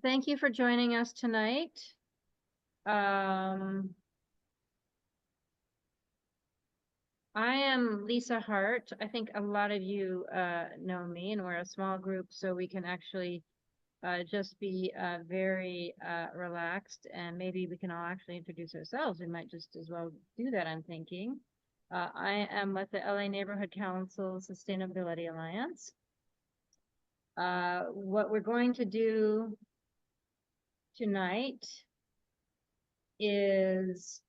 Thank you for joining us tonight. I am Lisa Hart. I think a lot of you know me, and we're a small group, so we can actually just be very relaxed, and maybe we can all actually introduce ourselves. We might just as well do that, I'm thinking. I am with the LA Neighborhood Council Sustainability Alliance. What we're going to do tonight is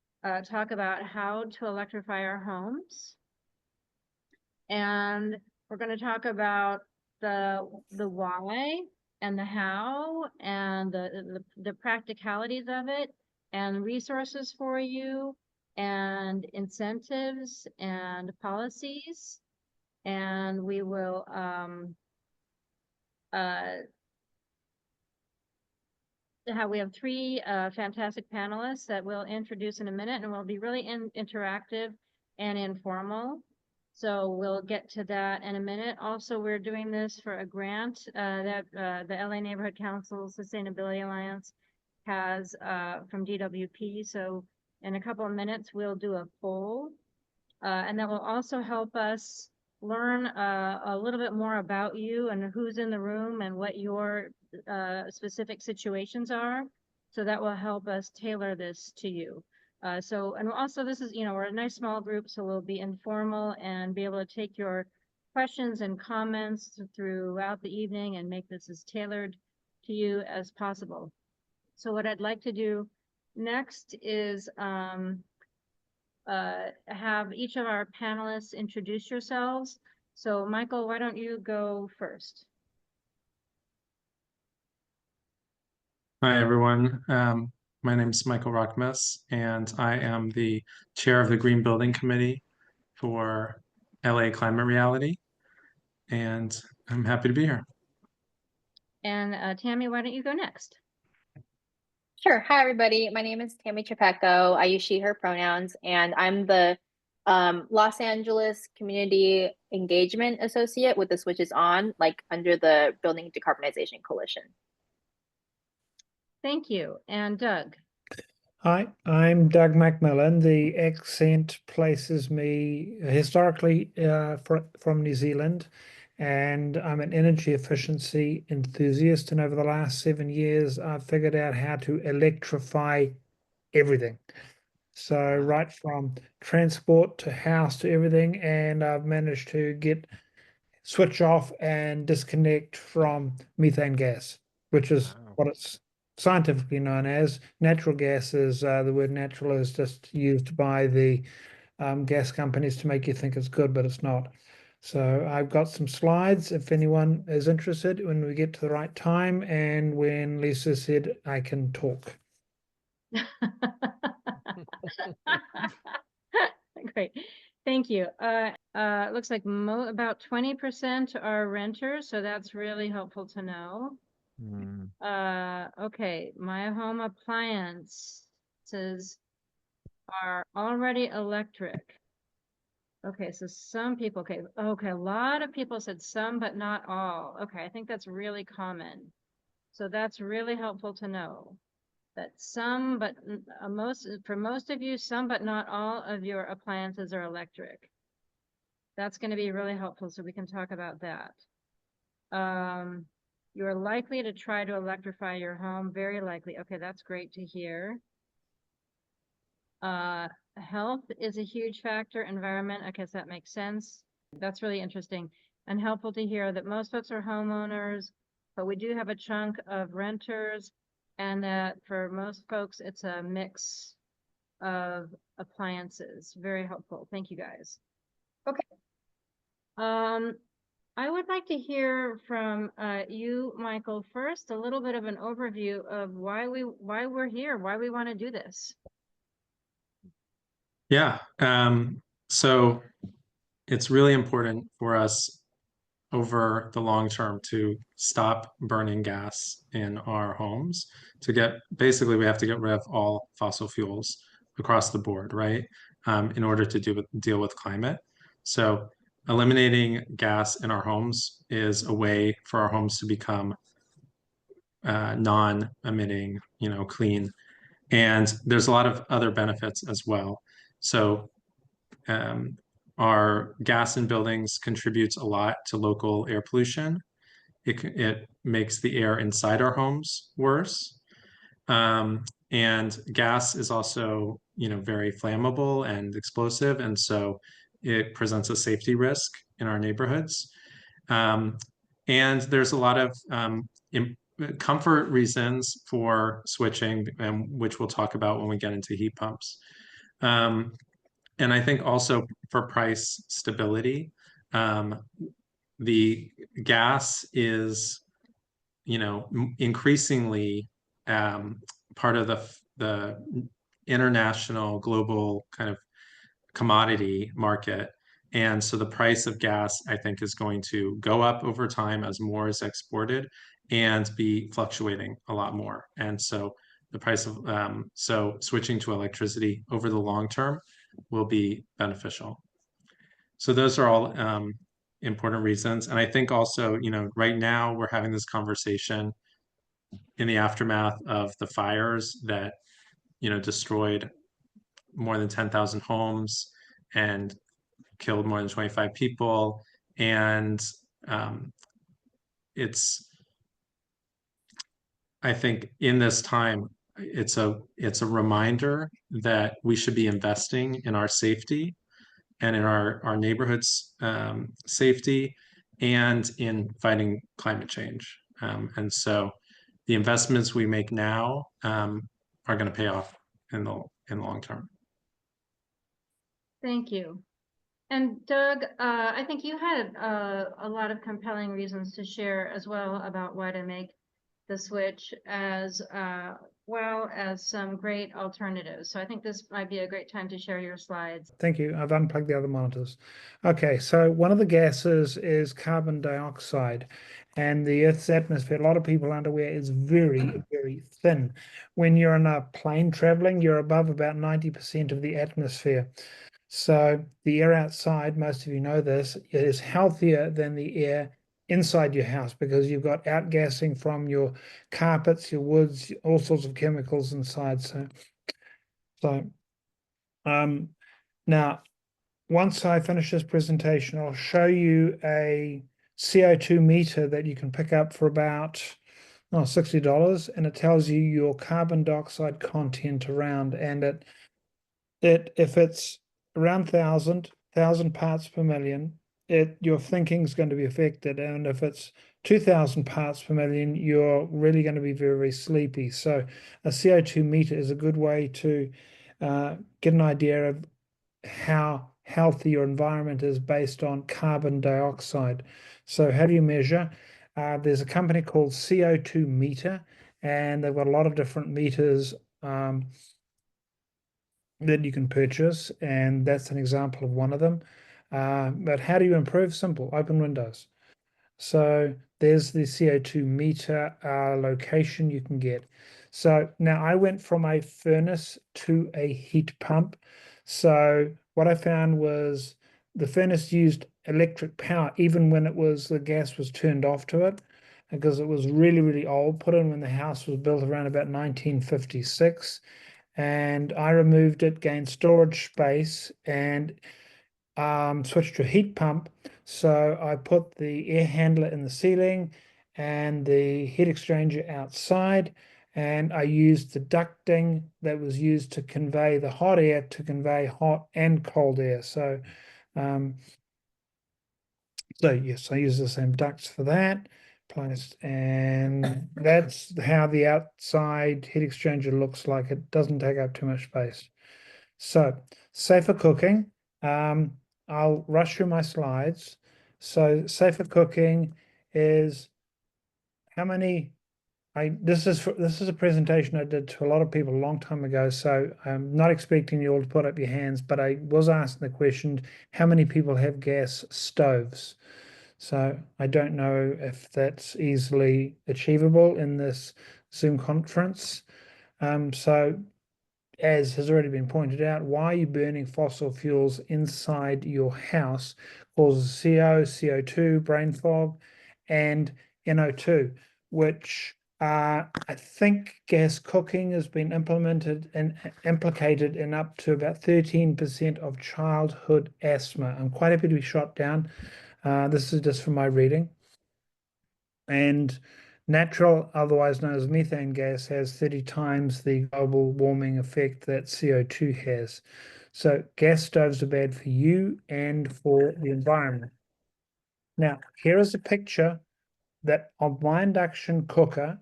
talk about how to electrify our homes. And we're going to talk about the why and the how and the practicalities of it and resources for you and incentives and policies. And we will we have three fantastic panelists that we'll introduce in a minute, and we'll be really interactive and informal. So we'll get to that in a minute. Also, we're doing this for a grant that the LA Neighborhood Council Sustainability Alliance has from DWP. So in a couple of minutes, we'll do a poll, and that will also help us learn a little bit more about you and who's in the room and what your specific situations are. So that will help us tailor this to you. And also this is, we're a nice small group, so we'll be informal and be able to take your questions and comments throughout the evening and make this as tailored to you as possible. So what I'd like to do next is have each of our panelists introduce yourselves. So Michael, why don't you go first? Hi, everyone. My name is Michael Rochmes, and I am the chair of the Green Building Committee for LA Climate Reality, and I'm happy to be here. And Tami, why don't you go next? Sure. Hi, everybody. My name is Tami Chipeco. I use she, her pronouns, and I'm the Los Angeles Community Engagement Associate with the switches on, like under the Building Decarbonization Coalition. Thank you. And Doug. Hi, I'm Doug MacMillan. The accent places me historically from New Zealand, and I'm an energy efficiency enthusiast. And over the last 7 years, I've figured out how to electrify everything. So right from transport to house to everything, and I've managed to switch off and disconnect from methane gas, which is what it's scientifically known as. Natural gas is the word natural is just used by the gas companies to make you think it's good, but it's not. So I've got some slides if anyone is interested when we get to the right time and when Lisa said I can talk. Great. Thank you. It looks like about 20% are renters, so that's really helpful to know. Okay, my home appliances are already electric. Okay, so some people, okay, a lot of people said some, but not all. Okay, I think that's really common. So that's really helpful to know. That some, but for most of you, some but not all of your appliances are electric. That's going to be really helpful, so we can talk about that. You're likely to try to electrify your home, very likely. Okay, that's great to hear. Health is a huge factor, environment, I guess that makes sense. That's really interesting and helpful to hear that most folks are homeowners, but we do have a chunk of renters, and that for most folks, it's a mix of appliances. Very helpful. Thank you, guys. Okay. I would like to hear from you, Michael, first, a little bit of an overview of why we're here, why we want to do this. Yeah. So it's really important for us over the long term to stop burning gas in our homes. Basically, we have to get rid of all fossil fuels across the board, right? In order to deal with climate. So eliminating gas in our homes is a way for our homes to become non-emitting, clean. And there's a lot of other benefits as well. So our gas in buildings contributes a lot to local air pollution. It makes the air inside our homes worse. And gas is also, very flammable and explosive. And so it presents a safety risk in our neighborhoods. And there's a lot of comfort reasons for switching, which we'll talk about when we get into heat pumps. And I think also for price stability, the gas is, increasingly part of the international global kind of commodity market. And so the price of gas, I think, is going to go up over time as more is exported and be fluctuating a lot more. And so the price of, so switching to electricity over the long term will be beneficial. So those are all important reasons. And I think also, right now we're having this conversation in the aftermath of the fires that, destroyed more than 10,000 homes and killed more than 25 people. And I think in this time, it's a reminder that we should be investing in our safety and in our neighborhood's safety and in fighting climate change. And so the investments we make now are going to pay off in the long term. Thank you. And Doug, I think you had a lot of compelling reasons to share as well about why to make the switch, as well as some great alternatives. So I think this might be a great time to share your slides. Thank you. I've unplugged the other monitors. Okay, so one of the gases is carbon dioxide, and the Earth's atmosphere, a lot of people aren't aware, is very, very thin. When you're in a plane traveling, you're above about 90% of the atmosphere. So the air outside, most of you know this, is healthier than the air inside your house because you've got outgassing from your carpets, your woods, all sorts of chemicals inside. Now, once I finish this presentation, I'll show you a CO2 meter that you can pick up for about $60, and it tells you your carbon dioxide content around, and if it's around 1,000 parts per million, your thinking is going to be affected, and if it's 2,000 parts per million, you're really going to be very, very sleepy. So a CO2 meter is a good way to get an idea of how healthy your environment is based on carbon dioxide. So how do you measure? There's a company called CO2 Meter, and they've got a lot of different meters that you can purchase, and that's an example of one of them. But how do you improve? Simple, open Windows. So there's the CO2 meter location you can get. So now I went from a furnace to a heat pump. So what I found was the furnace used electric power even when the gas was turned off to it, because it was really, really old, put in when the house was built around about 1956. And I removed it, gained storage space, and switched to a heat pump. So I put the air handler in the ceiling and the heat exchanger outside, and I used the ducting that was used to convey the hot air to convey hot and cold air. So yes, I use the same ducts for that. And that's how the outside heat exchanger looks like. It doesn't take up too much space. So safer cooking. I'll rush through my slides. So safer cooking is how many. This is a presentation I did to a lot of people a long time ago. So I'm not expecting you all to put up your hands, but I was asking the question: how many people have gas stoves? So I don't know if that's easily achievable in this Zoom conference. So as has already been pointed out, why are you burning fossil fuels inside your house causes CO2, brain fog, and NO2, which I think gas cooking has been implemented and implicated in up to about 13% of childhood asthma. I'm quite happy to be shot down. This is just from my reading. And natural, otherwise known as methane gas, has 30 times the global warming effect that CO2 has. So gas stoves are bad for you and for the environment. Now, here is a picture that of my induction cooker,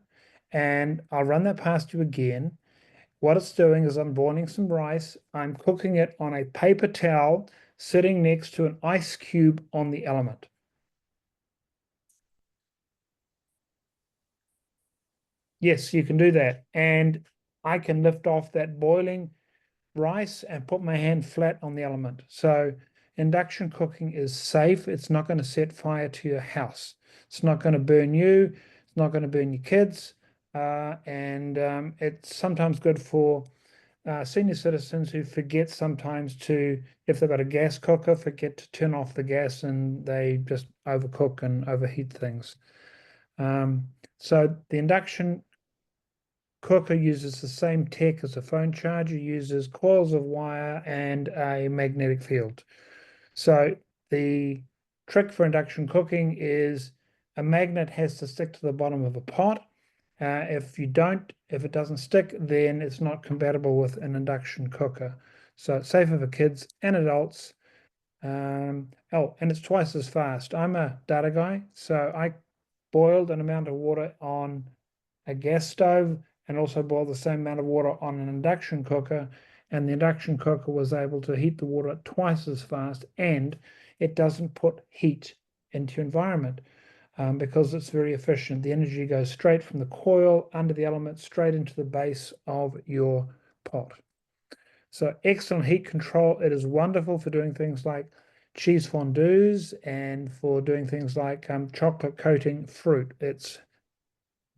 and I'll run that past you again. What it's doing is I'm boiling some rice. I'm cooking it on a paper towel sitting next to an ice cube on the element. Yes, you can do that. And I can lift off that boiling rice and put my hand flat on the element. So induction cooking is safe. It's not going to set fire to your house. It's not going to burn you. It's not going to burn your kids. It's sometimes good for senior citizens who forget sometimes to, if they've got a gas cooker, forget to turn off the gas and they just overcook and overheat things. So the induction cooker uses the same tech as a phone charger, uses coils of wire and a magnetic field. So the trick for induction cooking is a magnet has to stick to the bottom of a pot. If it doesn't stick, then it's not compatible with an induction cooker. So it's safer for kids and adults. And it's twice as fast. I'm a data guy, so I boiled an amount of water on a gas stove and also boiled the same amount of water on an induction cooker, and the induction cooker was able to heat the water twice as fast, and it doesn't put heat into your environment because it's very efficient. The energy goes straight from the coil under the element straight into the base of your pot. So excellent heat control. It is wonderful for doing things like cheese fondues and for doing things like chocolate coating fruit. It's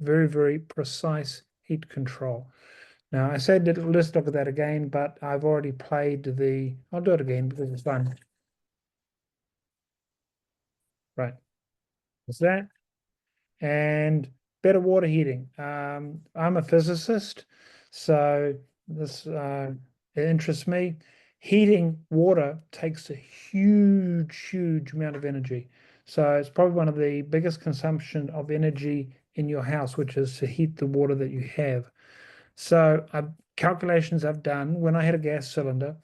very, very precise heat control. Now, I said that let's look at that again, but I've already played I'll do it again because it's fun. Right. Is that? And better water heating. I'm a physicist, so this interests me. Heating water takes a huge amount of energy. So it's probably one of the biggest consumption of energy in your house, which is to heat the water that you have. So calculations I've done, when I had a gas cylinder,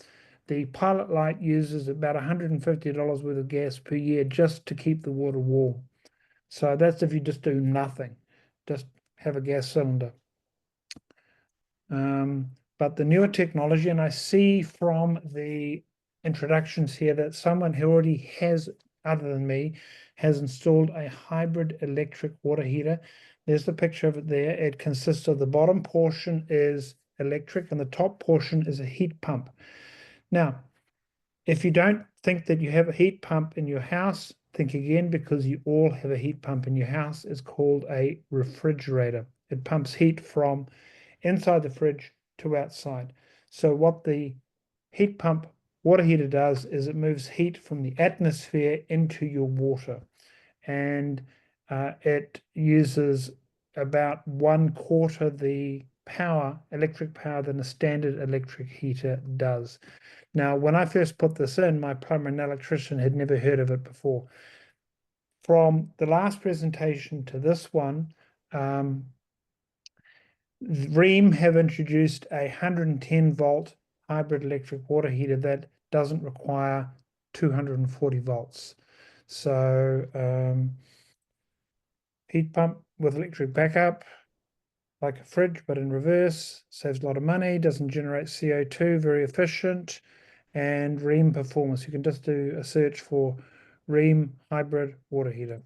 the pilot light uses about $150 worth of gas per year just to keep the water warm. So that's if you just do nothing, just have a gas cylinder. But the newer technology, and I see from the introductions here that someone who already has, other than me, has installed a hybrid electric water heater. There's the picture of it there. It consists of the bottom portion is electric and the top portion is a heat pump. Now, if you don't think that you have a heat pump in your house, think again, because you all have a heat pump in your house. It's called a refrigerator. It pumps heat from inside the fridge to outside. So what the heat pump water heater does is it moves heat from the atmosphere into your water. And it uses about 1/4 the electric power than a standard electric heater does. Now, when I first put this in, my plumber and electrician had never heard of it before. From the last presentation to this one, Rheem have introduced a 110 volt hybrid electric water heater that doesn't require 240 volts. So heat pump with electric backup, like a fridge, but in reverse, saves a lot of money, doesn't generate CO2, very efficient, and Rheem performance. You can just do a search for Rheem hybrid water heater,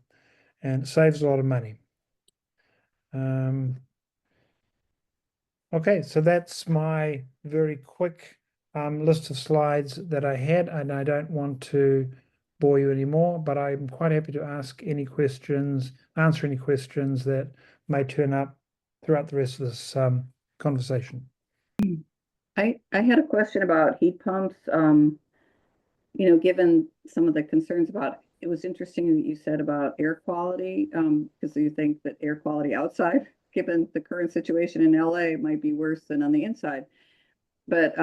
and it saves a lot of money. Okay, so that's my very quick list of slides that I had, and I don't want to bore you anymore, but I'm quite happy to answer any questions that may turn up throughout the rest of this conversation. I had a question about heat pumps. Given some of the concerns about, it was interesting that you said about air quality, because you think that air quality outside given the current situation in LA, it might be worse than on the inside. But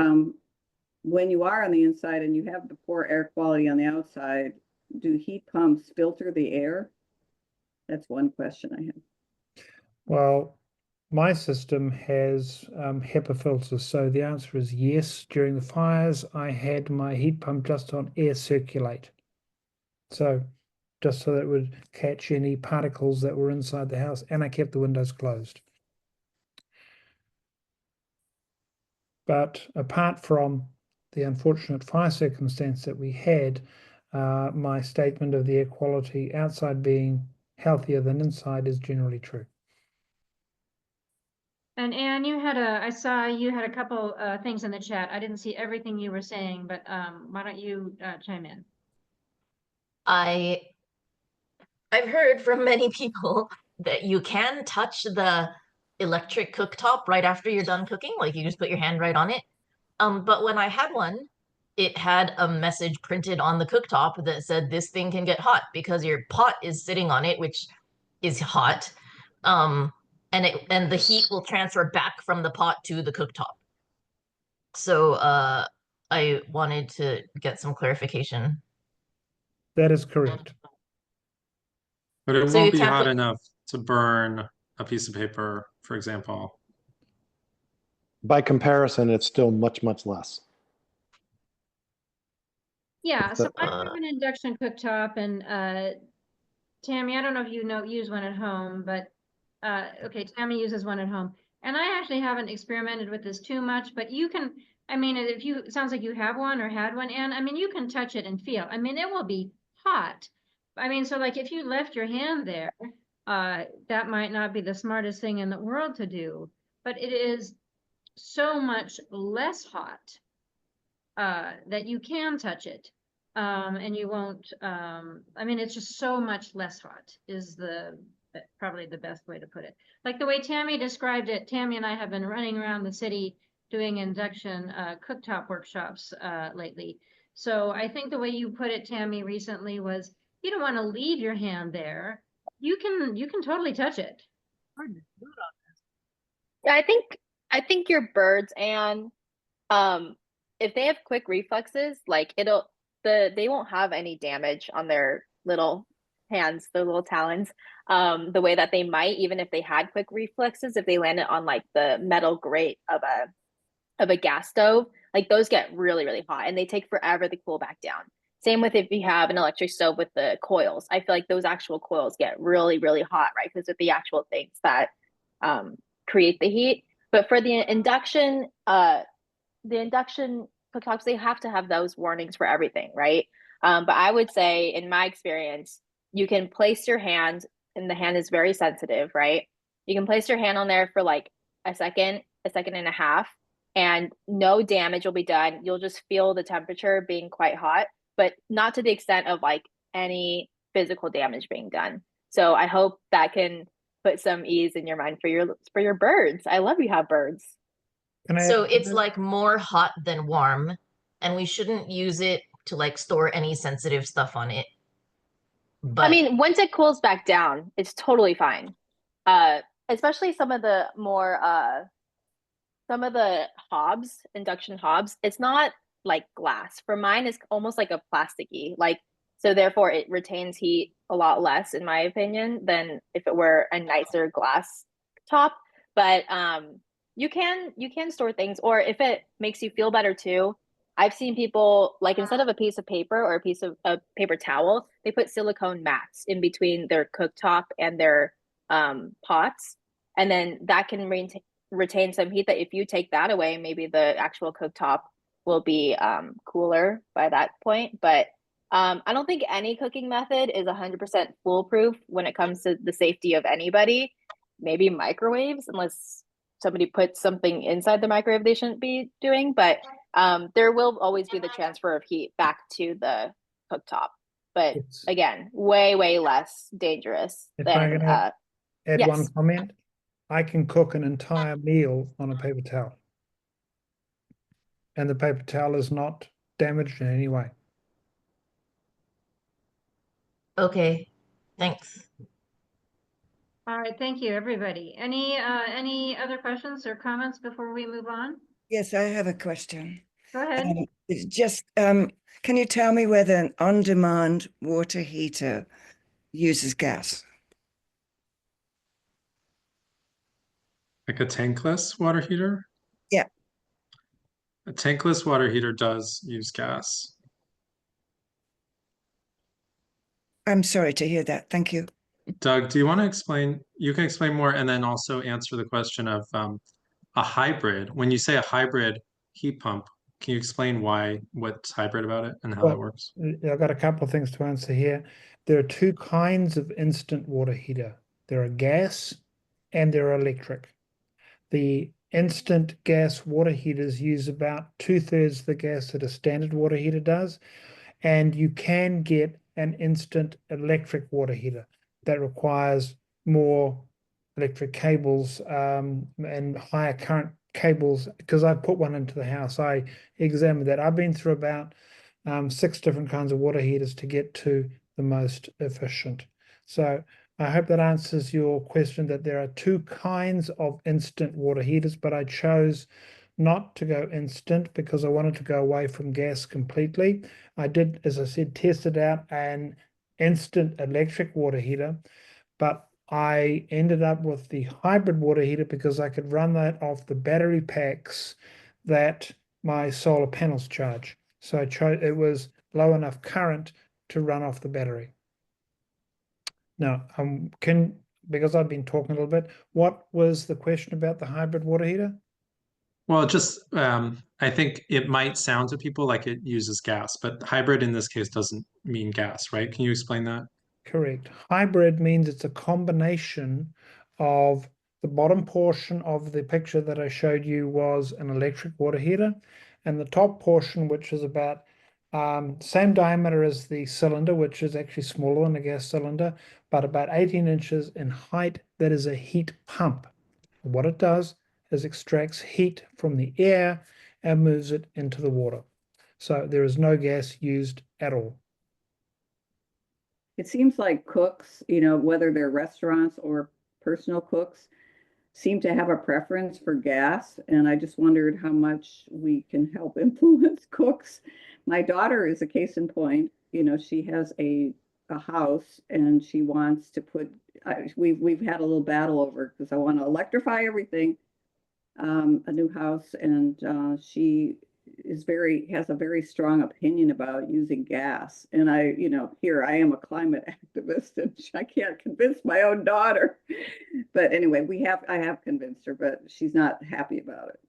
when you are on the inside and you have the poor air quality on the outside, do heat pumps filter the air? That's one question I have. Well, my system has HEPA filters, so the answer is yes. During the fires, I had my heat pump just on air circulate. So just so that it would catch any particles that were inside the house, and I kept the windows closed. But apart from the unfortunate fire circumstance that we had, my statement of the air quality outside being healthier than inside is generally true. And Anne, I saw you had a couple things in the chat. I didn't see everything you were saying, but why don't you chime in? I've heard from many people that you can touch the electric cooktop right after you're done cooking, like you just put your hand right on it. But when I had one, it had a message printed on the cooktop that said this thing can get hot because your pot is sitting on it, which is hot. And the heat will transfer back from the pot to the cooktop. So I wanted to get some clarification. That is correct. But it So you won't be can't hot put- enough to burn a piece of paper, for example. By comparison, it's still much, much less. Yeah, If so the- I have an induction cooktop, and Tammy, I don't know if you use one at home, but okay, Tammy uses one at home. And I actually haven't experimented with this too much, but you can, I mean, it sounds like you have one or had one, and I mean, you can touch it and feel. I mean, it will be hot. I mean, so like if you left your hand there, that might not be the smartest thing in the world to do, but it is so much less hot that you can touch it. And you won't, I mean, it's just so much less hot is probably the best way to put it. Like the way Tammy described it, Tammy and I have been running around the city doing induction cooktop workshops lately. So I think the way you put it, Tammy, recently was you don't want to leave your hand there. You can totally touch it. Yeah, I think your birds and if they have quick reflexes, like they won't have any damage on their little hands, their little talons, the way that they might even if they had quick reflexes, if they landed on like the metal grate of a gas stove, like those get really, really hot and they take forever to cool back down. Same with if you have an electric stove with the coils. I feel like those actual coils get really, really hot, right? Because of the actual things that create the heat. But for the induction cooktops, they have to have those warnings for everything, right? But I would say, in my experience, you can place your hand, and the hand is very sensitive, right? You can place your hand on there for like a second and a half, and no damage will be done. You'll just feel the temperature being quite hot, but not to the extent of like any physical damage being done. So I hope that can put some ease in your mind for your birds. I love you have birds. Can I So add to it's that? like more hot than warm, and we shouldn't use it to like store any sensitive stuff on it. But I mean, once it cools back down, it's totally fine. Especially some of the hobs, induction hobs, it's not like glass. For mine, it's almost like a plasticky, like so therefore it retains heat a lot less, in my opinion, than if it were a nicer glass top. But you can store things, or if it makes you feel better too. I've seen people like instead of a piece of paper or a piece of a paper towel, they put silicone mats in between their cooktop and their pots, and then that can retain some heat. That if you take that away, maybe the actual cooktop will be cooler by that point. But I don't think any cooking method is 100% foolproof when it comes to the safety of anybody. Maybe microwaves, unless somebody puts something inside the microwave they shouldn't be doing. But there will always be the transfer of heat back to the cooktop. But It's- again, way, way less dangerous If I than can add one yes. comment, I can cook an entire meal on a paper towel. And the paper towel is not damaged in any way. okay, thanks. All right, thank you, everybody. Any other questions or comments before we move on? Yes, I have a question. Go ahead. It's just, can you tell me whether an on-demand water heater uses gas? Like a tankless water heater? Yeah. A tankless water heater does use gas. I'm sorry to hear that. Thank you. Doug, do you want to explain? You can explain more and then also answer the question of a hybrid. When you say a hybrid heat pump, can you explain what's hybrid about it and how that Well, works? I've got a couple of things to answer here. There are two kinds of instant water heater. There are gas and there are electric. The instant gas water heaters use about 2/3 the gas that a standard water heater does. And you can get an instant electric water heater that requires more electric cables and higher current cables. Because I put one into the house, I examined that. I've been through about 6 different kinds of water heaters to get to the most efficient. So I hope that answers your question, that there are two kinds of instant water heaters, but I chose not to go instant because I wanted to go away from gas completely. I did, as I said, tested out an instant electric water heater, but I ended up with the hybrid water heater because I could run that off the battery packs that my solar panels charge. So I chose, it was low enough current to run off the battery. Now, because I've been talking a little bit, what was the question about the hybrid water heater? Well, just I think it might sound to people like it uses gas, but hybrid in this case doesn't mean gas, right? Can you explain that? Correct. Hybrid means it's a combination of the bottom portion of the picture that I showed you was an electric water heater, and the top portion, which is about same diameter as the cylinder, which is actually smaller than a gas cylinder, but about 18 inches in height, that is a heat pump. What it does is extracts heat from the air and moves it into the water. So there is no gas used at all. It seems like cooks, whether they're restaurants or personal cooks, seem to have a preference for gas. And I just wondered how much we can help influence cooks. My daughter is a case in point. She has a house and she wants to put, we've had a little battle over because I want to electrify everything, a new house. And she has a very strong opinion about using gas. And here I am a climate activist and I can't convince my own daughter. But anyway, I have convinced her, but she's not happy about it.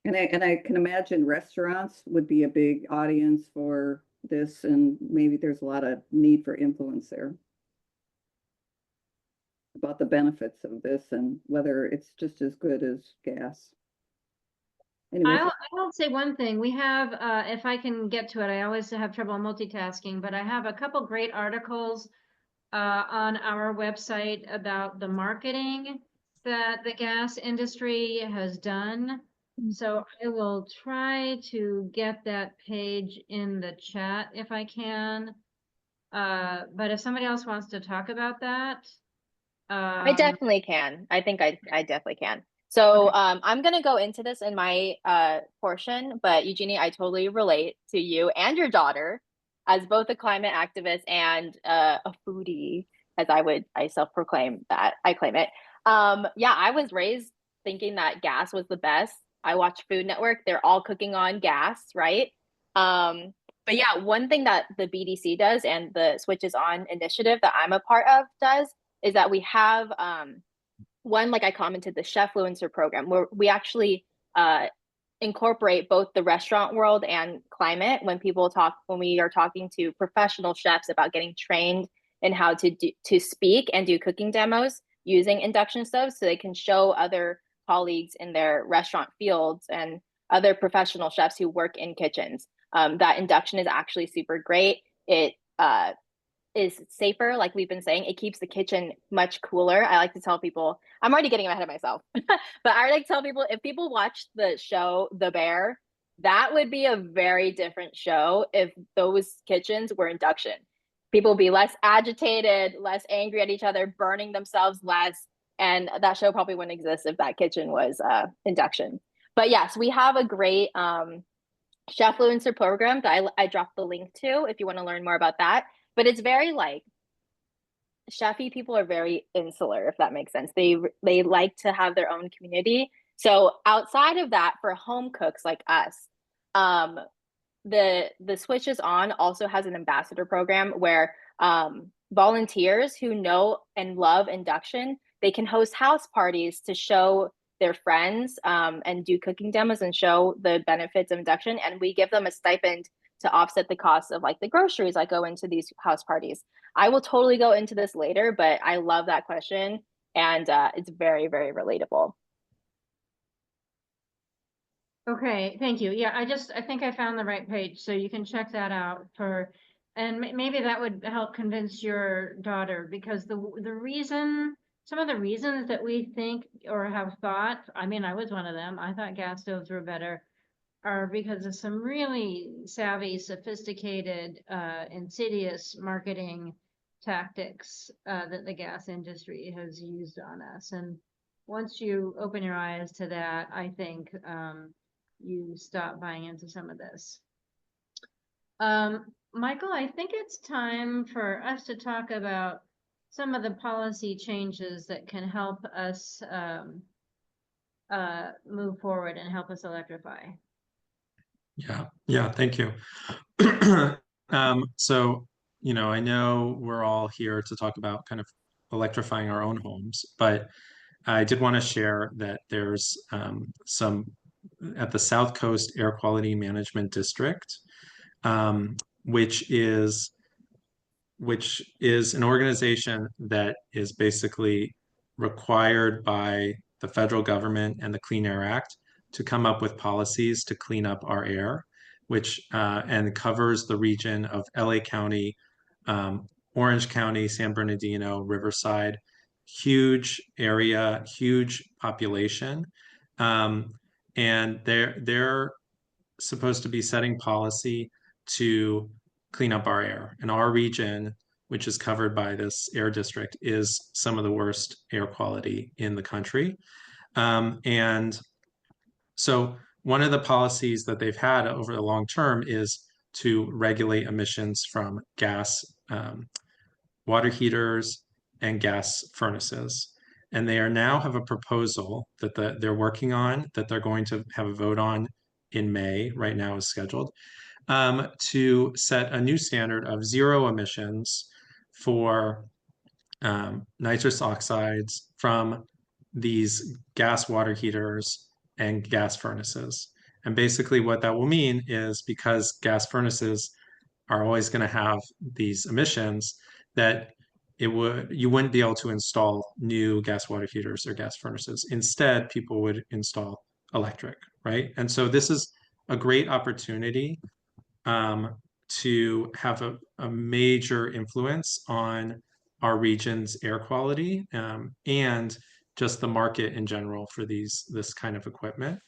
And I can imagine restaurants would be a big audience for this, and maybe there's a lot of need for influence there about the benefits of this and whether it's just as good as gas. Anyways, I'll say one thing. We have, if I can get to it, I always have trouble multitasking, but I have a couple great articles on our website about the marketing that the gas industry has done. So I will try to get that page in the chat if I can. But if somebody else wants to talk about that. I definitely can. I think I definitely can. So I'm gonna go into this in my portion, but Eugenie, I totally relate to you and your daughter as both a climate activist and a foodie, as I self-proclaim that I claim it. Yeah, I was raised thinking that gas was the best. I watch Food Network, they're all cooking on gas, right? But yeah, one thing that the BDC does and the Switches On initiative that I'm a part of does is that we have one, like I commented, the Chefluencer program, where we actually incorporate both the restaurant world and climate when we are talking to professional chefs about getting trained in how to speak and do cooking demos using induction stoves, so they can show other colleagues in their restaurant fields and other professional chefs who work in kitchens that induction is actually super great. It is safer, like we've been saying. It keeps the kitchen much cooler. I like to tell people, I'm already getting ahead of myself, but I like to tell people, if people watch the show The Bear, that would be a very different show if those kitchens were induction. people be less agitated, less angry at each other, burning themselves less. And that show probably wouldn't exist if that kitchen was induction. But yes, we have a great chefluencer program that I dropped the link to if you want to learn more about that. But it's very like chefy people are very insular, if that makes sense. They like to have their own community. So outside of that, for home cooks like us, the Switch is On also has an ambassador program where volunteers who know and love induction, they can host house parties to show their friends and do cooking demos and show the benefits of induction. And we give them a stipend to offset the cost of like the groceries that go into these house parties. I will totally go into this later, but I love that question. And it's very, very relatable. Okay, thank you. Yeah, I think I found the right page, so you can check that out for, and maybe that would help convince your daughter, because the reason, some of the reasons that we think or have thought, I mean, I was one of them, I thought gas stoves were better, are because of some really savvy, sophisticated, insidious marketing tactics that the gas industry has used on us. And once you open your eyes to that, I think you stop buying into some of this. Michael, I think it's time for us to talk about some of the policy changes that can help us move forward and help us electrify. Yeah, thank you. So, you know, I know we're all here to talk about kind of electrifying our own homes, but I did want to share that there's some at the South Coast Air Quality Management District, which is an organization that is basically required by the federal government and the Clean Air Act to come up with policies to clean up our air, which and covers the region of LA County, Orange County, San Bernardino, Riverside, huge area, huge population. And they're supposed to be setting policy to clean up our air. And our region, which is covered by this air district, is some of the worst air quality in the country. And so one of the policies that they've had over the long term is to regulate emissions from gas water heaters and gas furnaces. And they are now have a proposal that they're working on, that they're going to have a vote on in May, right now is scheduled, to set a new standard of zero emissions for nitrous oxides from these gas water heaters and gas furnaces. And basically what that will mean is, because gas furnaces are always going to have these emissions, that you wouldn't be able to install new gas water heaters or gas furnaces. Instead, people would install electric, right? And so this is a great opportunity to have a major influence on our region's air quality and just the market in general for this kind of equipment.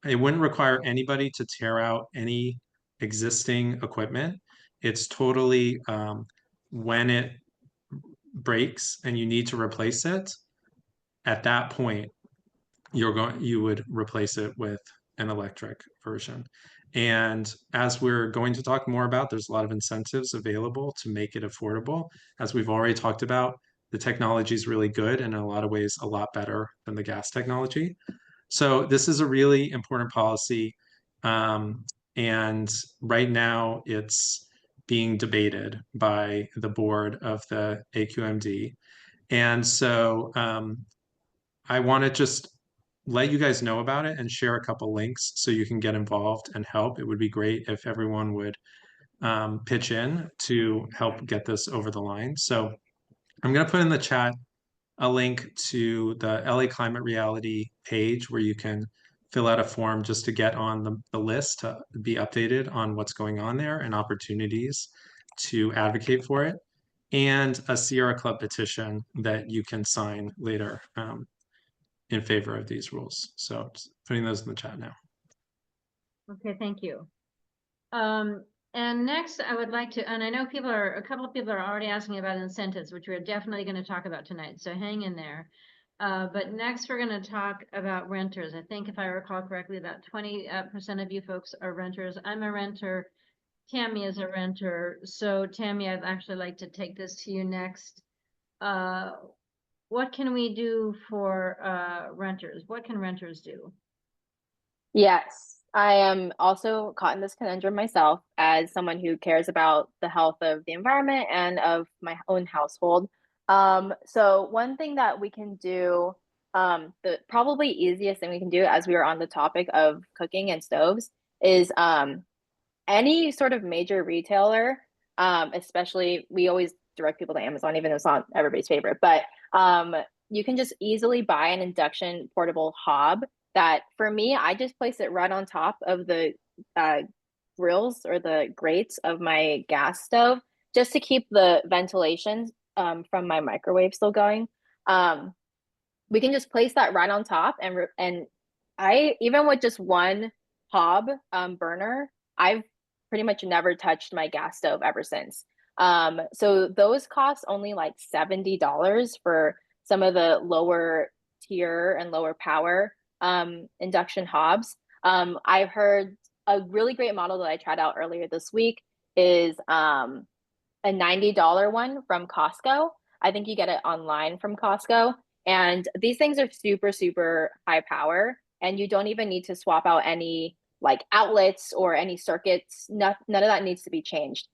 It wouldn't require anybody to tear out any existing equipment. It's totally when it breaks and you need to replace it, at that point you would replace it with an electric version. And as we're going to talk more about, there's a lot of incentives available to make it affordable. As we've already talked about, the technology is really good and in a lot of ways a lot better than the gas technology. So this is a really important policy. And right now it's being debated by the board of the AQMD. And so I want to just let you guys know about it and share a couple links so you can get involved and help. It would be great if everyone would pitch in to help get this over the line. So I'm going to put in the chat a link to the LA Climate Reality page where you can fill out a form just to get on the list to be updated on what's going on there and opportunities to advocate for it, and a Sierra Club petition that you can sign later in favor of these rules. So just putting those in the chat now. Okay, thank you. And next, I would like to, and I know a couple of people are already asking about incentives, which we're definitely going to talk about tonight, so hang in there. But next, we're going to talk about renters. I think if I recall correctly, about 20% of you folks are renters. I'm a renter. Tami is a renter. So Tami, I'd actually like to take this to you next. What can we do for renters? What can renters do? Yes, I am also caught in this conundrum myself as someone who cares about the health of the environment and of my own household. So one thing that we can do, the probably easiest thing we can do as we are on the topic of cooking and stoves is any sort of major retailer, especially we always direct people to Amazon, even though it's not everybody's favorite, but you can just easily buy an induction portable hob that for me, I just place it right on top of the grills or the grates of my gas stove just to keep the ventilation from my microwave still going. We can just place that right on top and I even with just one hob burner, I've pretty much never touched my gas stove ever since. So those cost only like $70 for some of the lower tier and lower power induction hobs. I've heard a really great model that I tried out earlier this week is a $90 one from Costco. I think you get it online from Costco. And these things are super, super high power. And you don't even need to swap out any like outlets or any circuits. None of that needs to be changed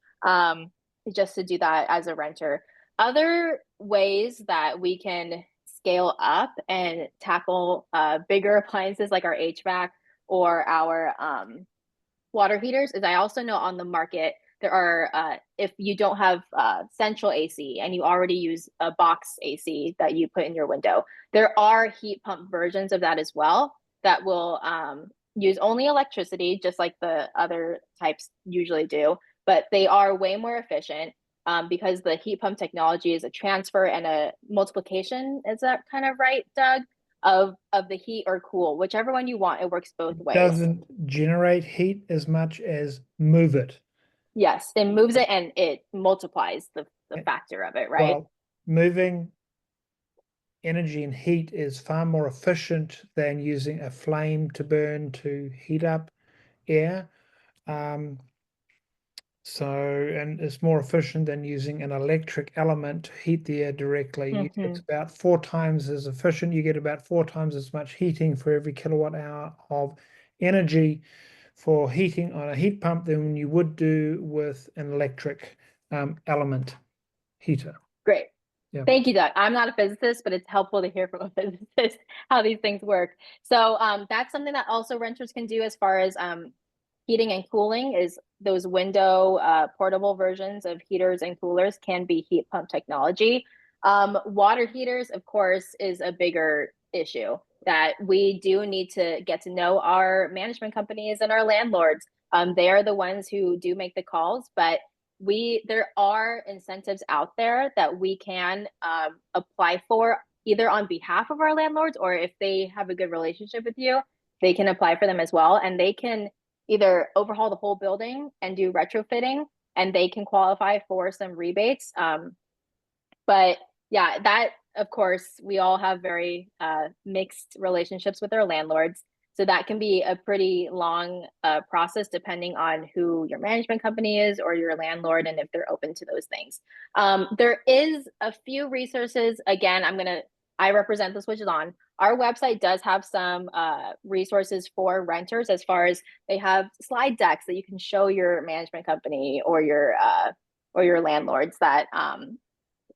just to do that as a renter. Other ways that we can scale up and tackle bigger appliances like our HVAC or our water heaters is I also know on the market there are if you don't have central AC and you already use a box AC that you put in your window, there are heat pump versions of that as well that will use only electricity, just like the other types usually do, but they are way more efficient because the heat pump technology is a transfer and a multiplication. Is that kind of right, Doug? Of the heat or cool, whichever one you want. It works both ways. Doesn't generate heat as much as move it. Yes, it moves it and it multiplies the factor of it, right? Well, moving energy and heat is far more efficient than using a flame to burn to heat up air. And it's more efficient than using an electric element to heat the air directly. It's about 4 times as efficient. You get about 4 times as much heating for every kilowatt hour of energy for heating on a heat pump than you would do with an electric element heater. Great. Yeah. Thank you, Doug. I'm not a physicist, but it's helpful to hear from a physicist how these things work. So that's something that also renters can do as far as heating and cooling is those window portable versions of heaters and coolers can be heat pump technology. Water heaters, of course, is a bigger issue that we do need to get to know our management companies and our landlords. They are the ones who do make the calls, but there are incentives out there that we can apply for either on behalf of our landlords or if they have a good relationship with you, they can apply for them as well. And they can either overhaul the whole building and do retrofitting and they can qualify for some rebates. But yeah, that of course, we all have very mixed relationships with our landlords. So that can be a pretty long process depending on who your management company is or your landlord and if they're open to those things. There is a few resources. Again, I represent the Switches On. Our website does have some resources for renters as far as they have slide decks that you can show your management company or your landlords that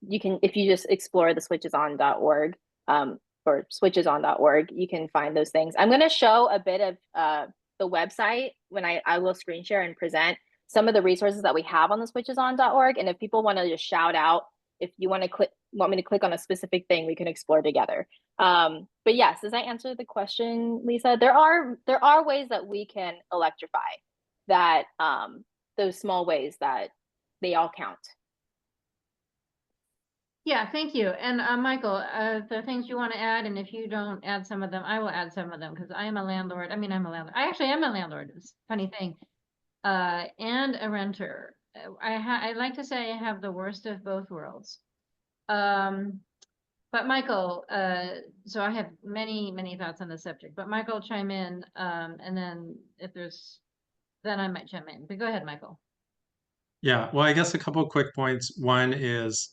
you can, if you just explore the switcheson.org or switcheson.org, you can find those things. I'm going to show a bit of the website when I will screen share and present some of the resources that we have on the switcheson.org. And if people want to just shout out, if you want me to click on a specific thing, we can explore together. But yes, does that answer the question, Lisa? There are ways that we can electrify that, those small ways that they all count. Yeah, thank you. And Michael, the things you want to add, and if you don't add some of them, I will add some of them because I am a landlord. I mean, I'm a landlord. I actually am a landlord. It's a funny thing. and a renter. I like to say I have the worst of both worlds. But Michael, so I have many thoughts on the subject, but Michael chime in, and then if there's, then I might chime in, but go ahead, Michael. Yeah, well, I guess a couple of quick points. One is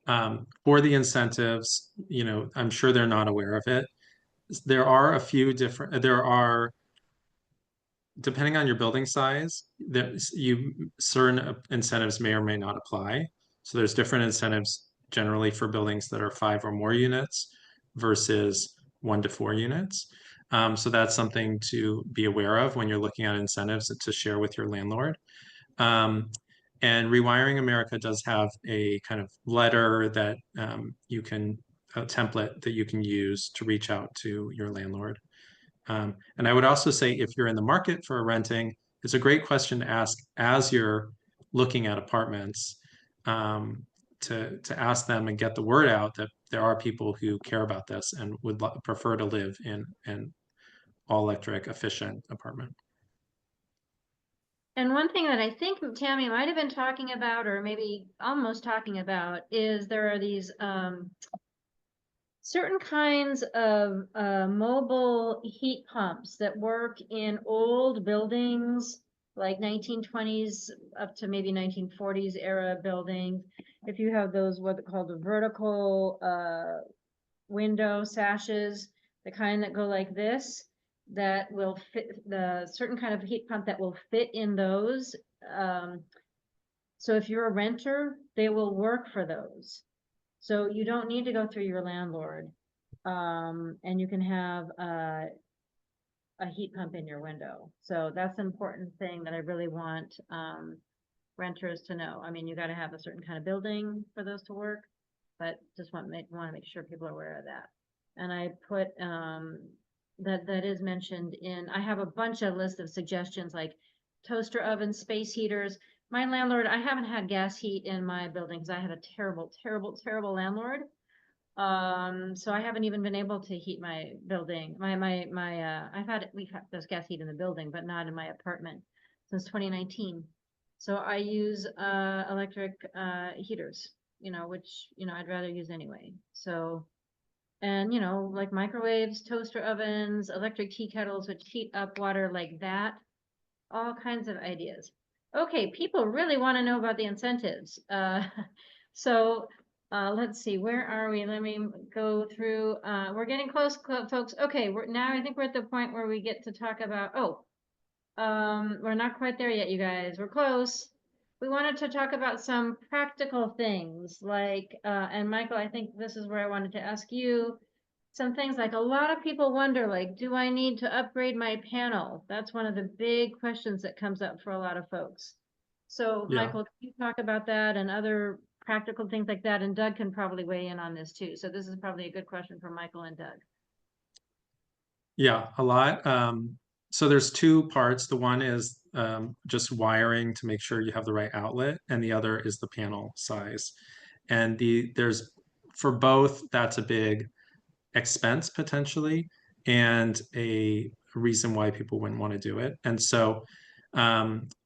for the incentives, I'm sure they're not aware of it. There are a few different, depending on your building size, certain incentives may or may not apply. So there's different incentives generally for buildings that are 5 or more units versus 1 to 4 units. So that's something to be aware of when you're looking at incentives to share with your landlord. And Rewiring America does have a kind of letter that a template that you can use to reach out to your landlord. And I would also say if you're in the market for renting, it's a great question to ask as you're looking at apartments, to ask them and get the word out that there are people who care about this and would prefer to live in an all-electric efficient apartment. And one thing that I think Tami might have been talking about, or maybe almost talking about, is there are these certain kinds of mobile heat pumps that work in old buildings, like 1920s up to maybe 1940s era buildings. If you have those, what are called the vertical window sashes, the kind that go like this, that will fit the certain kind of heat pump that will fit in those. So if you're a renter, they will work for those. So you don't need to go through your landlord. And you can have a heat pump in your window. So that's an important thing that I really want renters to know. I mean, you got to have a certain kind of building for those to work, but just want to make sure people are aware of that. And I put that is mentioned in, I have a bunch of list of suggestions like toaster ovens, space heaters. My landlord, I haven't had gas heat in my building because I have a terrible landlord. So I haven't even been able to heat my building. We've had this gas heat in the building, but not in my apartment since 2019. So I use electric heaters, which I'd rather use anyway. So, and like microwaves, toaster ovens, electric tea kettles, which heat up water like that. All kinds of ideas. Okay, people really want to know about the incentives. So let's see, where are we? Let me go through. We're getting close, folks. Okay, I think we're at the point where we get to talk about, we're not quite there yet, you guys. We're close. We wanted to talk about some practical things like, and Michael, I think this is where I wanted to ask you some things. Like a lot of people wonder, like, do I need to upgrade my panel? That's one of the big questions that comes up for a lot of folks. So Yeah. Michael, can you talk about that and other practical things like that? And Doug can probably weigh in on this too. So this is probably a good question for Michael and Doug. Yeah, a lot. So there's 2 parts. The one is just wiring to make sure you have the right outlet, and the other is the panel size. And there's for both, that's a big expense potentially, and a reason why people wouldn't want to do it. And so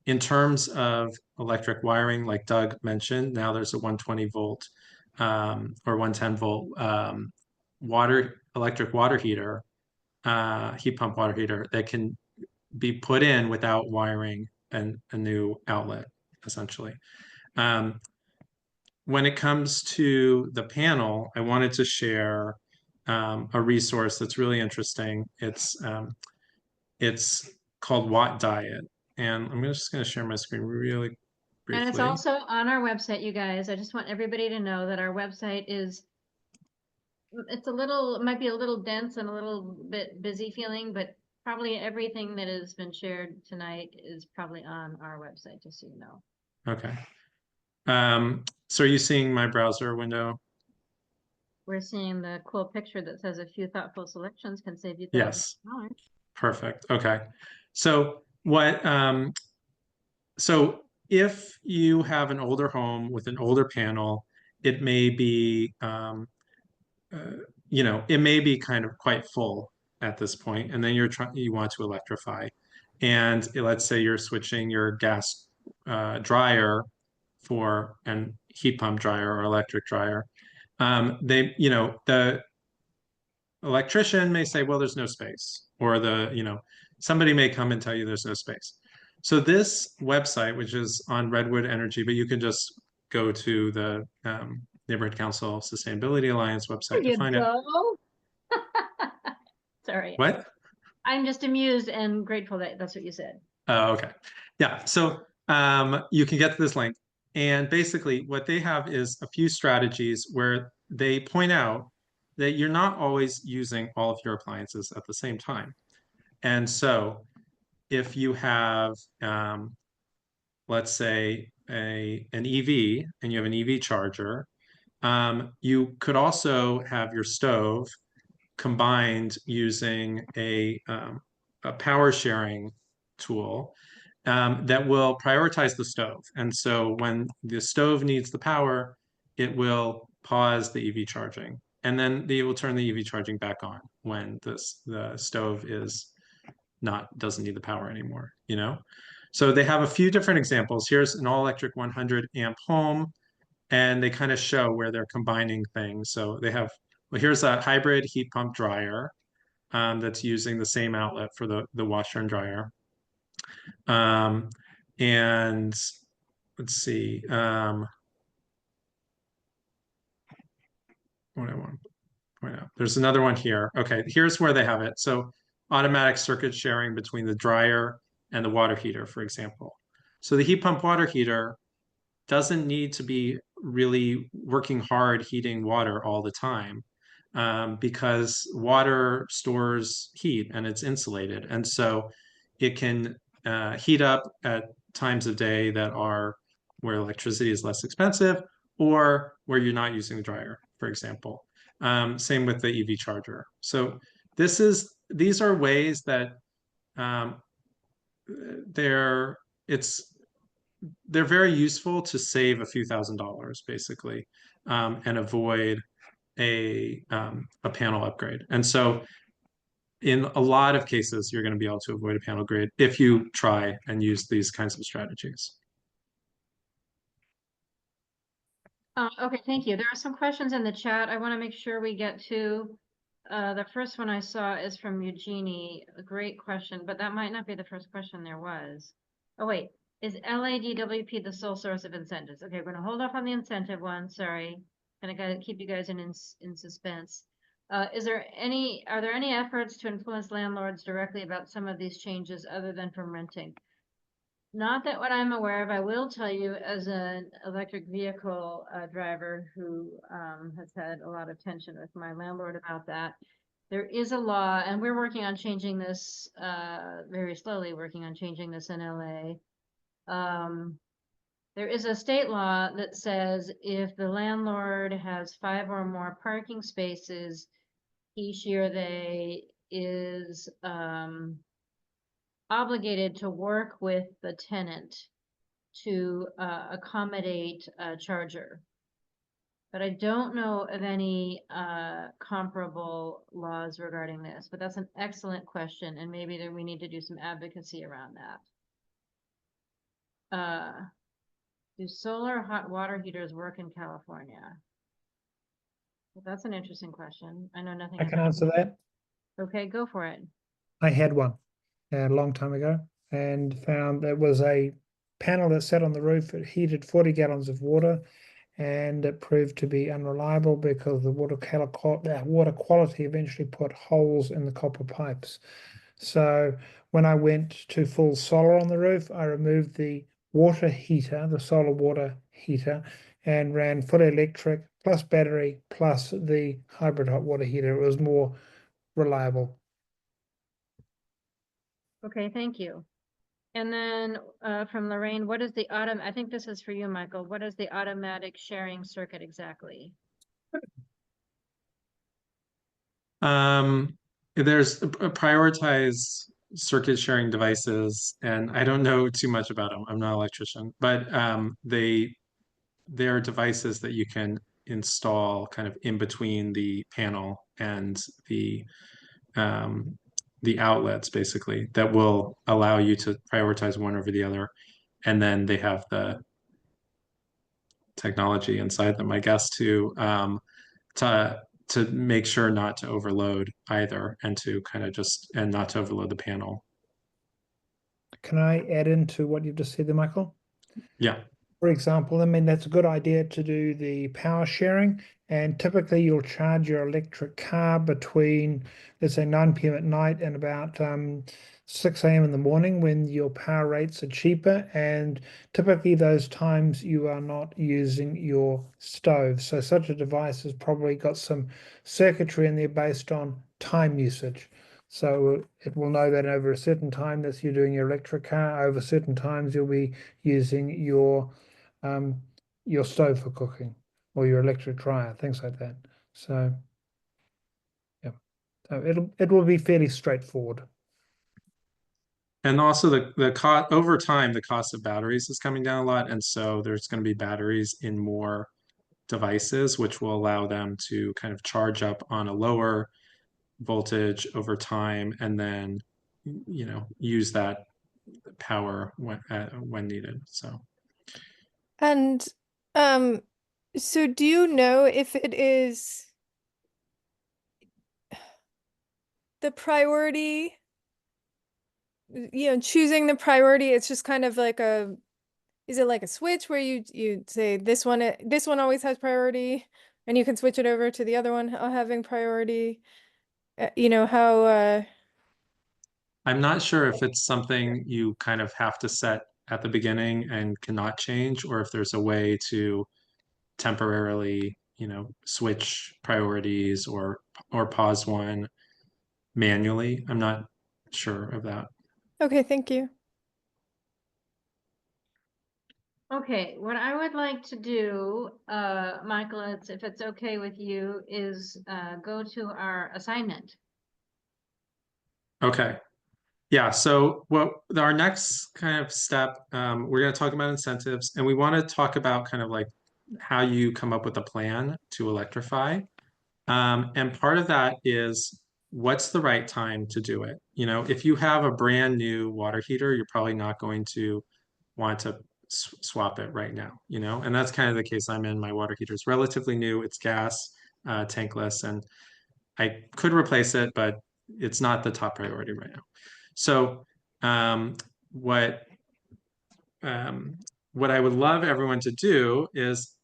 in terms of electric wiring, like Doug mentioned, now there's a 120 volt or 110 volt electric water heater, heat pump water heater that can be put in without wiring a new outlet, essentially. When it comes to the panel, I wanted to share a resource that's really interesting. It's called Watt Diet, and I'm just going to share my screen really briefly. And it's also on our website, you guys. I just want everybody to know that our website might be a little dense and a little bit busy feeling, but probably everything that has been shared tonight is probably on our website, just so you know. Okay. So are you seeing my browser window? We're seeing the cool picture that says a few thoughtful selections can save you Yes. $1,000. Perfect. Okay. So so if you have an older home with an older panel, it may be, it may be kind of quite full at this point, and then you want to electrify. and let's say you're switching your gas dryer for an heat pump dryer or electric dryer, the electrician may say, well, there's no space, or somebody may come and tell you there's no space. So this website, which is on Redwood Energy, but you can just go to the Neighborhood Council Sustainability Alliance website to find it. Sorry. What? I'm just amused and grateful that that's what you said. Oh, okay. Yeah. So you can get to this link. And basically what they have is a few strategies where they point out that you're not always using all of your appliances at the same time. And so if you have, let's say, an EV and you have an EV charger, you could also have your stove combined using a power sharing tool that will prioritize the stove. And so when the stove needs the power, it will pause the EV charging. And then it will turn the EV charging back on when the stove doesn't need the power anymore, So they have a few different examples. Here's an all-electric 100 amp home, and they kind of show where they're combining things. So they have, well, here's a hybrid heat pump dryer that's using the same outlet for the washer and dryer. And let's see, what I want to point out. There's another one here. Okay, here's where they have it. So automatic circuit sharing between the dryer and the water heater, for example. So the heat pump water heater doesn't need to be really working hard heating water all the time, because water stores heat and it's insulated. And so it can heat up at times of day that are where electricity is less expensive, or where you're not using the dryer, for example. Same with the EV charger. So these are ways that they're very useful to save a few $1,000s basically, and avoid a panel upgrade. And so in a lot of cases, you're going to be able to avoid a panel upgrade if you try and use these kinds of strategies. Okay, thank you. There are some questions in the chat I want to make sure we get to. The first one I saw is from Eugenie. A great question, but that might not be the first question there was. Oh, wait. Is LADWP the sole source of incentives? Okay, we're going to hold off on the incentive one. Sorry. Gonna keep you guys in suspense. Are there any efforts to influence landlords directly about some of these changes other than from renting? Not that what I'm aware of. I will tell you, as an electric vehicle driver who has had a lot of tension with my landlord about that, there is a law, and we're working on changing this, very slowly working on changing this in LA. There is a state law that says if the landlord has 5 or more parking spaces, she or they is obligated to work with the tenant to accommodate a charger. But I don't know of any comparable laws regarding this, but that's an excellent question, and maybe we need to do some advocacy around that. Do solar hot water heaters work in California? Well, that's an interesting question. I know nothing. I can answer that. Okay, go for it. I had one a long time ago and found there was a panel that sat on the roof. It heated 40 gallons of water, and it proved to be unreliable because the water quality eventually put holes in the copper pipes. So when I went to full solar on the roof, I removed the water heater, the solar water heater, and ran fully electric plus battery plus the hybrid hot water heater. It was more reliable. Okay, thank you. And then from Lorraine, what is the I think this is for you, Michael. What is the automatic sharing circuit exactly? There's prioritized circuit sharing devices, and I don't know too much about them. I'm not an electrician, but they're devices that you can install kind of in between the panel and the the outlets basically that will allow you to prioritize one over the other. And then they have the technology inside them, I guess, to to make sure not to overload either, and to kind of and not to overload the panel. Can I add into what you've just said there, Michael? Yeah. For example, I mean, that's a good idea to do the power sharing. And typically you'll charge your electric car between, let's say, 9 p.m. at night and about 6 a.m. in the morning when your power rates are cheaper. And typically those times you are not using your stove. So such a device has probably got some circuitry in there based on time usage. So it will know that over a certain time that you're doing your electric car, over certain times you'll be using your stove for cooking or your electric dryer, things like that. So yeah, so it will be fairly straightforward. And also the cost over time, the cost of batteries is coming down a lot. And so there's going to be batteries in more devices, which will allow them to kind of charge up on a lower voltage over time, and then, you know, use that power when needed. So. And so do you know if it is the priority, choosing the priority, it's just kind of like is it like a switch where you say this one always has priority and you can switch it over to the other one having priority? How I'm not sure if it's something you kind of have to set at the beginning and cannot change, or if there's a way to temporarily, you know, switch priorities or pause one manually. I'm not sure of that. Okay, thank you. Okay, what I would like to do, Michael, if it's okay with you, is go to our assignment. Okay. Yeah, so our next kind of step, we're going to talk about incentives, and we want to talk about kind of like how you come up with a plan to electrify. And part of that is, what's the right time to do it? You know, if you have a brand new water heater, you're probably not going to want to swap it right now, you know, and that's kind of the case I'm in. My water heater is relatively new. It's gas, tankless, and I could replace it, but it's not the top priority right now. So what I would love everyone to do is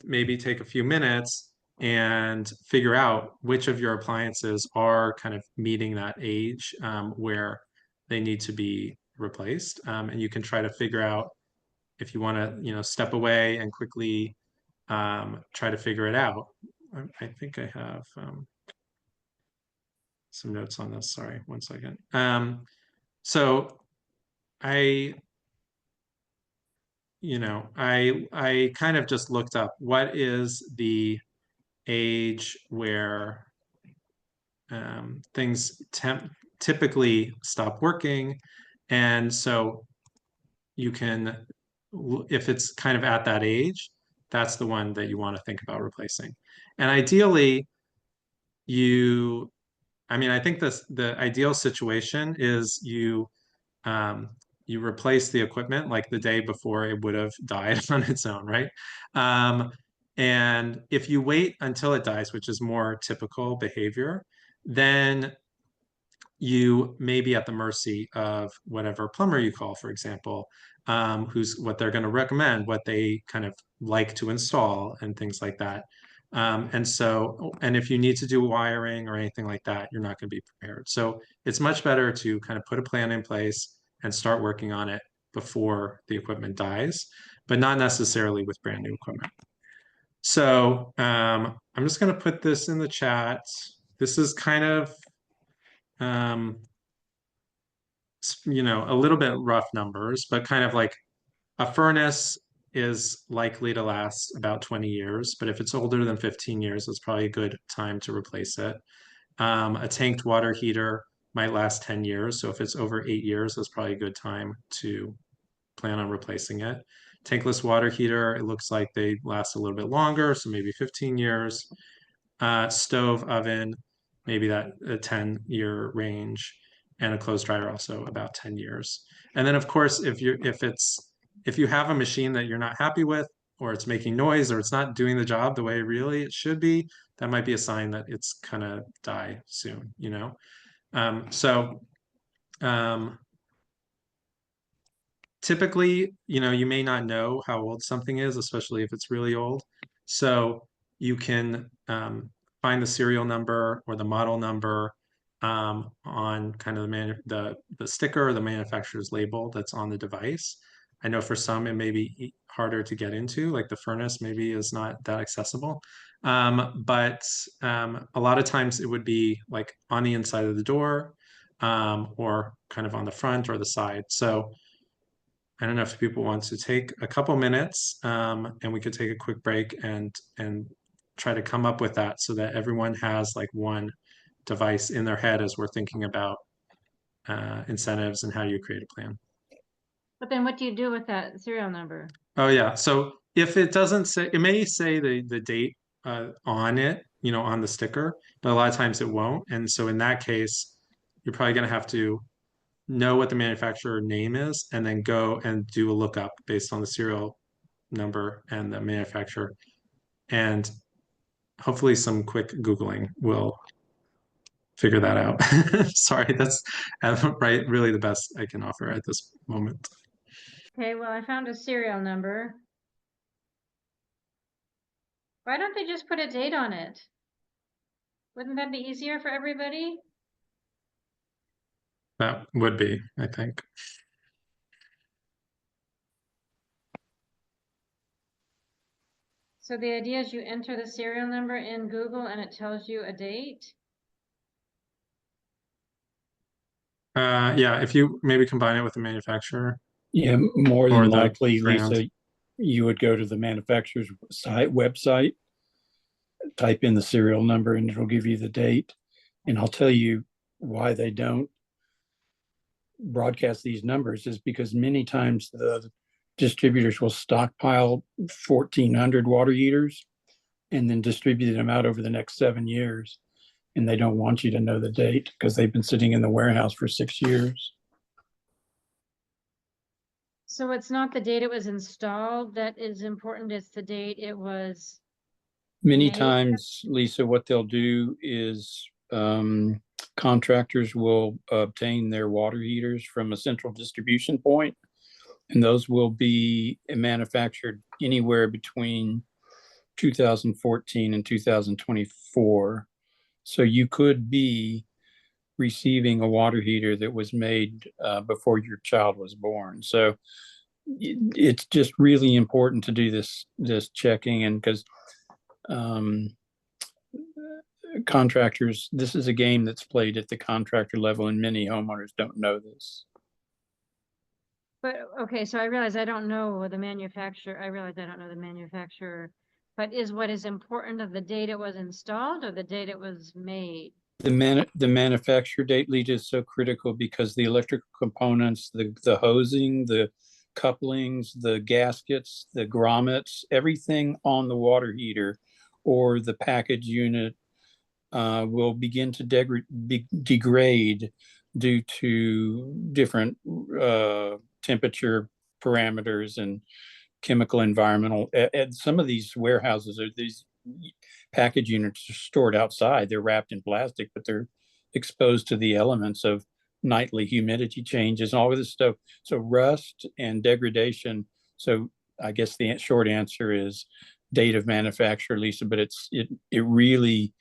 maybe take a few minutes and figure out which of your appliances are kind of meeting that age where they need to be replaced. And you can try to figure out if you want to, you know, step away and quickly try to figure it out. I think I have some notes on this. Sorry, one second. So I kind of just looked up what is the age where things typically stop working. And so you can, if it's kind of at that age, that's the one that you want to think about replacing. And ideally, I think the ideal situation is you replace the equipment like the day before it would have died on its own, right? And if you wait until it dies, which is more typical behavior, then you may be at the mercy of whatever plumber you call, for example, what they're going to recommend, what they kind of like to install, and things like that. And if you need to do wiring or anything like that, you're not going to be prepared. So it's much better to kind of put a plan in place and start working on it before the equipment dies, but not necessarily with brand new equipment. So I'm just going to put this in the chat. This is kind of, a little bit rough numbers, but kind of like a furnace is likely to last about 20 years, but if it's older than 15 years, it's probably a good time to replace it. A tanked water heater might last 10 years. So if it's over 8 years, that's probably a good time to plan on replacing it. Tankless water heater, it looks like they last a little bit longer, so maybe 15 years. Stove, oven, maybe that a 10-year range. and a clothes dryer also about 10 years. And then of course, if you have a machine that you're not happy with, or it's making noise, or it's not doing the job the way really it should be, that might be a sign that it's gonna die soon, you know? Typically, you know, you may not know how old something is, especially if it's really old. So you can find the serial number or the model number on kind of the sticker or the manufacturer's label that's on the device. I know for some it may be harder to get into, like the furnace maybe is not that accessible. But a lot of times it would be like on the inside of the door or kind of on the front or the side. So I don't know if people want to take a couple minutes and we could take a quick break and try to come up with that so that everyone has like one device in their head as we're thinking about incentives and how you create a plan. But then what do you do with that serial number? Oh yeah, so if it doesn't say, it may say the date on it, you know, on the sticker, but a lot of times it won't. And so in that case, you're probably going to have to know what the manufacturer name is and then go and do a lookup based on the serial number and the manufacturer. And hopefully some quick Googling will figure that out. Sorry, that's right, really the best I can offer at this moment. Okay, well, I found a serial number. Why don't they just put a date on it? Wouldn't that be easier for everybody? That would be, I think. So the idea is you enter the serial number in Google and it tells you a date? Yeah, if you maybe combine it with the manufacturer. Yeah, more Or than the likely, brand. Lisa, you would go to the manufacturer's website, type in the serial number, and it'll give you the date. And I'll tell you why they don't broadcast these numbers is because many times the distributors will stockpile 1,400 water heaters and then distribute them out over the next 7 years. And they don't want you to know the date because they've been sitting in the warehouse for 6 years. So it's not the date it was installed that is important, it's the date it was. Many made? times, Lisa, what they'll do is contractors will obtain their water heaters from a central distribution point, and those will be manufactured anywhere between 2014 and 2024. So you could be receiving a water heater that was made before your child was born. So it's just really important to do this checking, and because contractors, this is a game that's played at the contractor level, and many homeowners don't know this. But, okay, so I realize I don't know the manufacturer, but is what is important of the date it was installed or the date it was made? The manufacturer date lead is so critical because the electrical components, the hosing, the couplings, the gaskets, the grommets, everything on the water heater or the package unit will begin to degrade due to different temperature parameters and chemical environmental. And some of these warehouses are these package units are stored outside. They're wrapped in plastic, but they're exposed to the elements of nightly humidity changes and all of this stuff. So rust and degradation. So I guess the short answer is date of manufacture, Lisa, but it really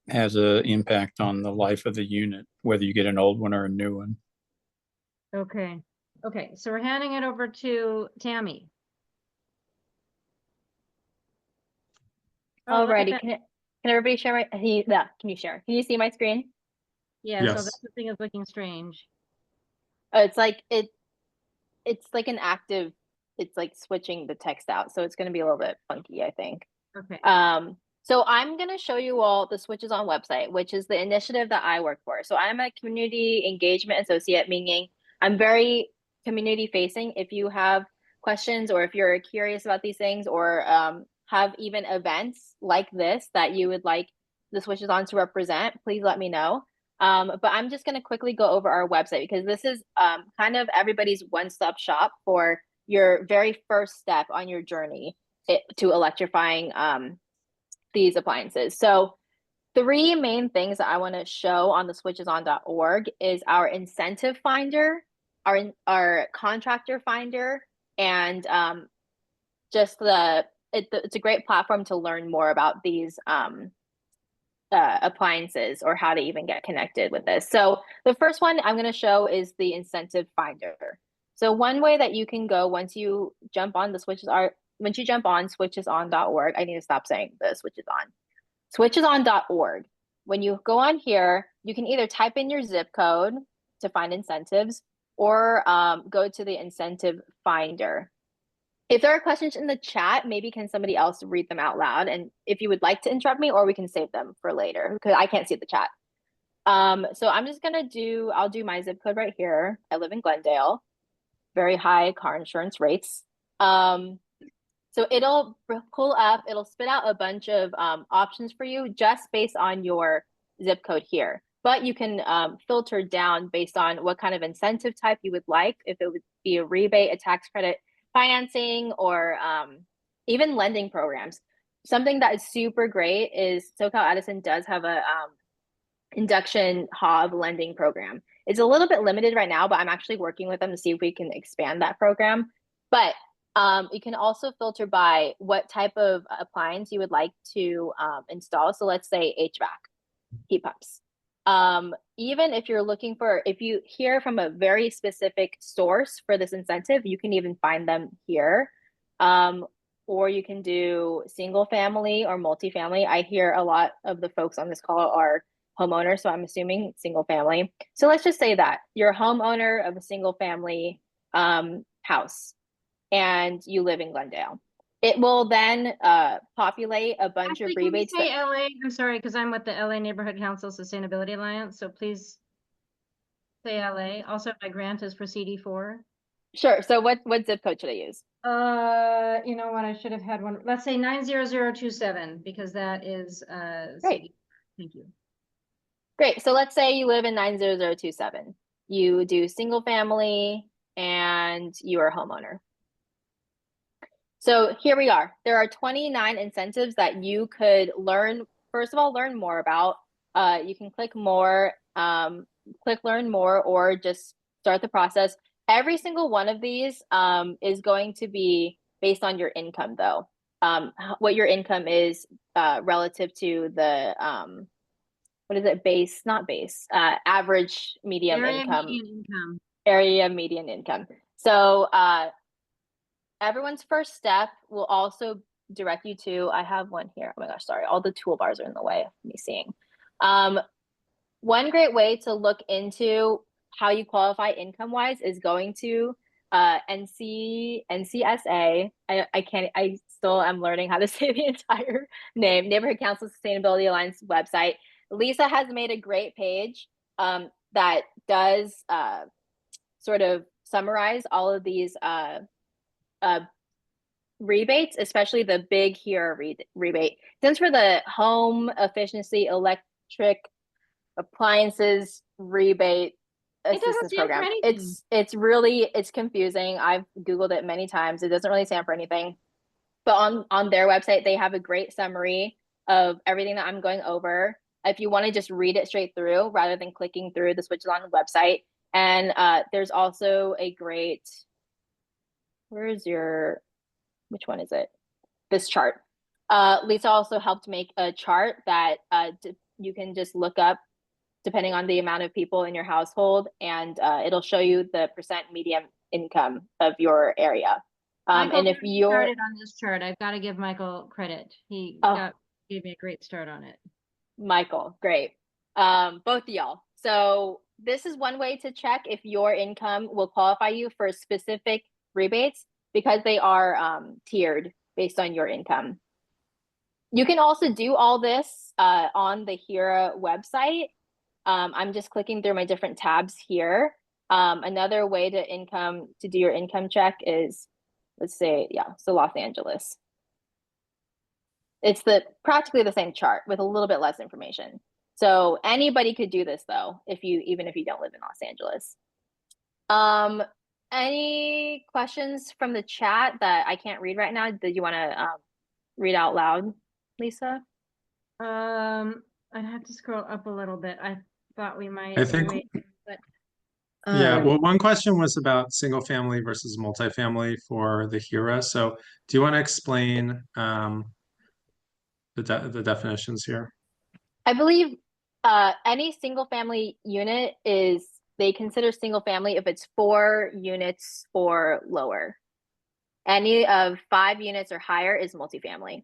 has an impact on the life of the unit, whether you get an old one or a new one. Okay, okay, so we're handing it over to Tami. Oh, look at Alrighty, that. can everybody share my, yeah, can you share? Can you see my screen? Yeah, so Yes. that thing is looking strange. Oh, it's like an active, it's like switching the text out. So it's going to be a little bit funky, I think. Okay. So I'm going to show you all the Switches On website, which is the initiative that I work for. So I'm a community engagement associate, meaning I'm very community facing. If you have questions or if you're curious about these things or have even events like this that you would like the Switches On to represent, please let me know. But I'm just going to quickly go over our website because this is kind of everybody's one-stop shop for your very first step on your journey to electrifying these appliances. So 3 main things that I want to show on the switcheson.org is our incentive finder, our contractor finder, and just it's a great platform to learn more about these appliances or how to even get connected with this. So the first one I'm going to show is the incentive finder. So one way that you can go once you jump on switcheson.org, I need to stop saying the switches on. Switcheson.org. When you go on here, you can either type in your zip code to find incentives or go to the incentive finder. If there are questions in the chat, maybe can somebody else read them out loud? And if you would like to interrupt me, or we can save them for later because I can't see the chat. So I'm just gonna I'll do my zip code right here. I live in Glendale, very high car insurance rates. So it'll pull up, it'll spit out a bunch of options for you just based on your zip code here. But you can filter down based on what kind of incentive type you would like, if it would be a rebate, a tax credit, financing, or even lending programs. Something that is super great is SoCal Edison does have a induction HOV lending program. It's a little bit limited right now, but I'm actually working with them to see if we can expand that program. But you can also filter by what type of appliance you would like to install. So let's say HVAC, heat pumps. Even if you're looking if you hear from a very specific source for this incentive, you can even find them here. Or you can do single family or multifamily. I hear a lot of the folks on this call are homeowners, so I'm assuming single family. So let's just say that you're a homeowner of a single family house and you live in Glendale. It will then populate a bunch of rebates. Can we say LA? I'm sorry, because I'm with the LA Neighborhood Council Sustainability Alliance. So please say LA. Also, my grant is for CD4. Sure. So what zip code should I use? You know what? I should have had one. Let's say 90027 because that is Great. CD. Thank you. Great. So let's say you live in 90027. You do single family and you are a homeowner. So here we are. There are 29 incentives that you could learn more about. You can click more, click learn more, or just start the process. Every single one of these is going to be based on your income though. What your income is relative to the, what is it? Average median income. Area median income. So everyone's first step will also direct you to, I have one here. Oh my gosh, sorry. All the toolbars are in the way of me seeing. One great way to look into how you qualify income-wise is going to NCSA. I still am learning how to say the entire name, Neighborhood Council Sustainability Alliance website. Lisa has made a great page that does sort of summarize all of these rebates, especially the big HERA rebate. Since for the home efficiency electric appliances rebate assistance program, it's confusing. I've Googled it many times. It doesn't really stand for anything. But on their website, they have a great summary of everything that I'm going over. If you want to just read it straight through rather than clicking through the SwitchesOn website. And there's also a great, which one is it? This chart. Lisa also helped make a chart that you can just look up depending on the amount of people in your household, and it'll show you the percent median income of your area. And if you're started on this chart, I've got to give Michael credit. He gave me a great start on it. Michael, great. Both of y'all. So this is one way to check if your income will qualify you for specific rebates because they are tiered based on your income. You can also do all this on the HERA website. I'm just clicking through my different tabs here. Another way to do your income check is, let's say, so Los Angeles. It's practically the same chart with a little bit less information. So anybody could do this though, even if you don't live in Los Angeles. Any questions from the chat that I can't read right now? Did you want to read out loud, Lisa? I'd have to scroll up a little bit. I thought we might I think, wait, but yeah, well, one question was about single family versus multifamily for the HERA. So do you want to explain the definitions here? I believe any single family unit they consider single family if it's 4 units or lower. Any of 5 units or higher is multifamily.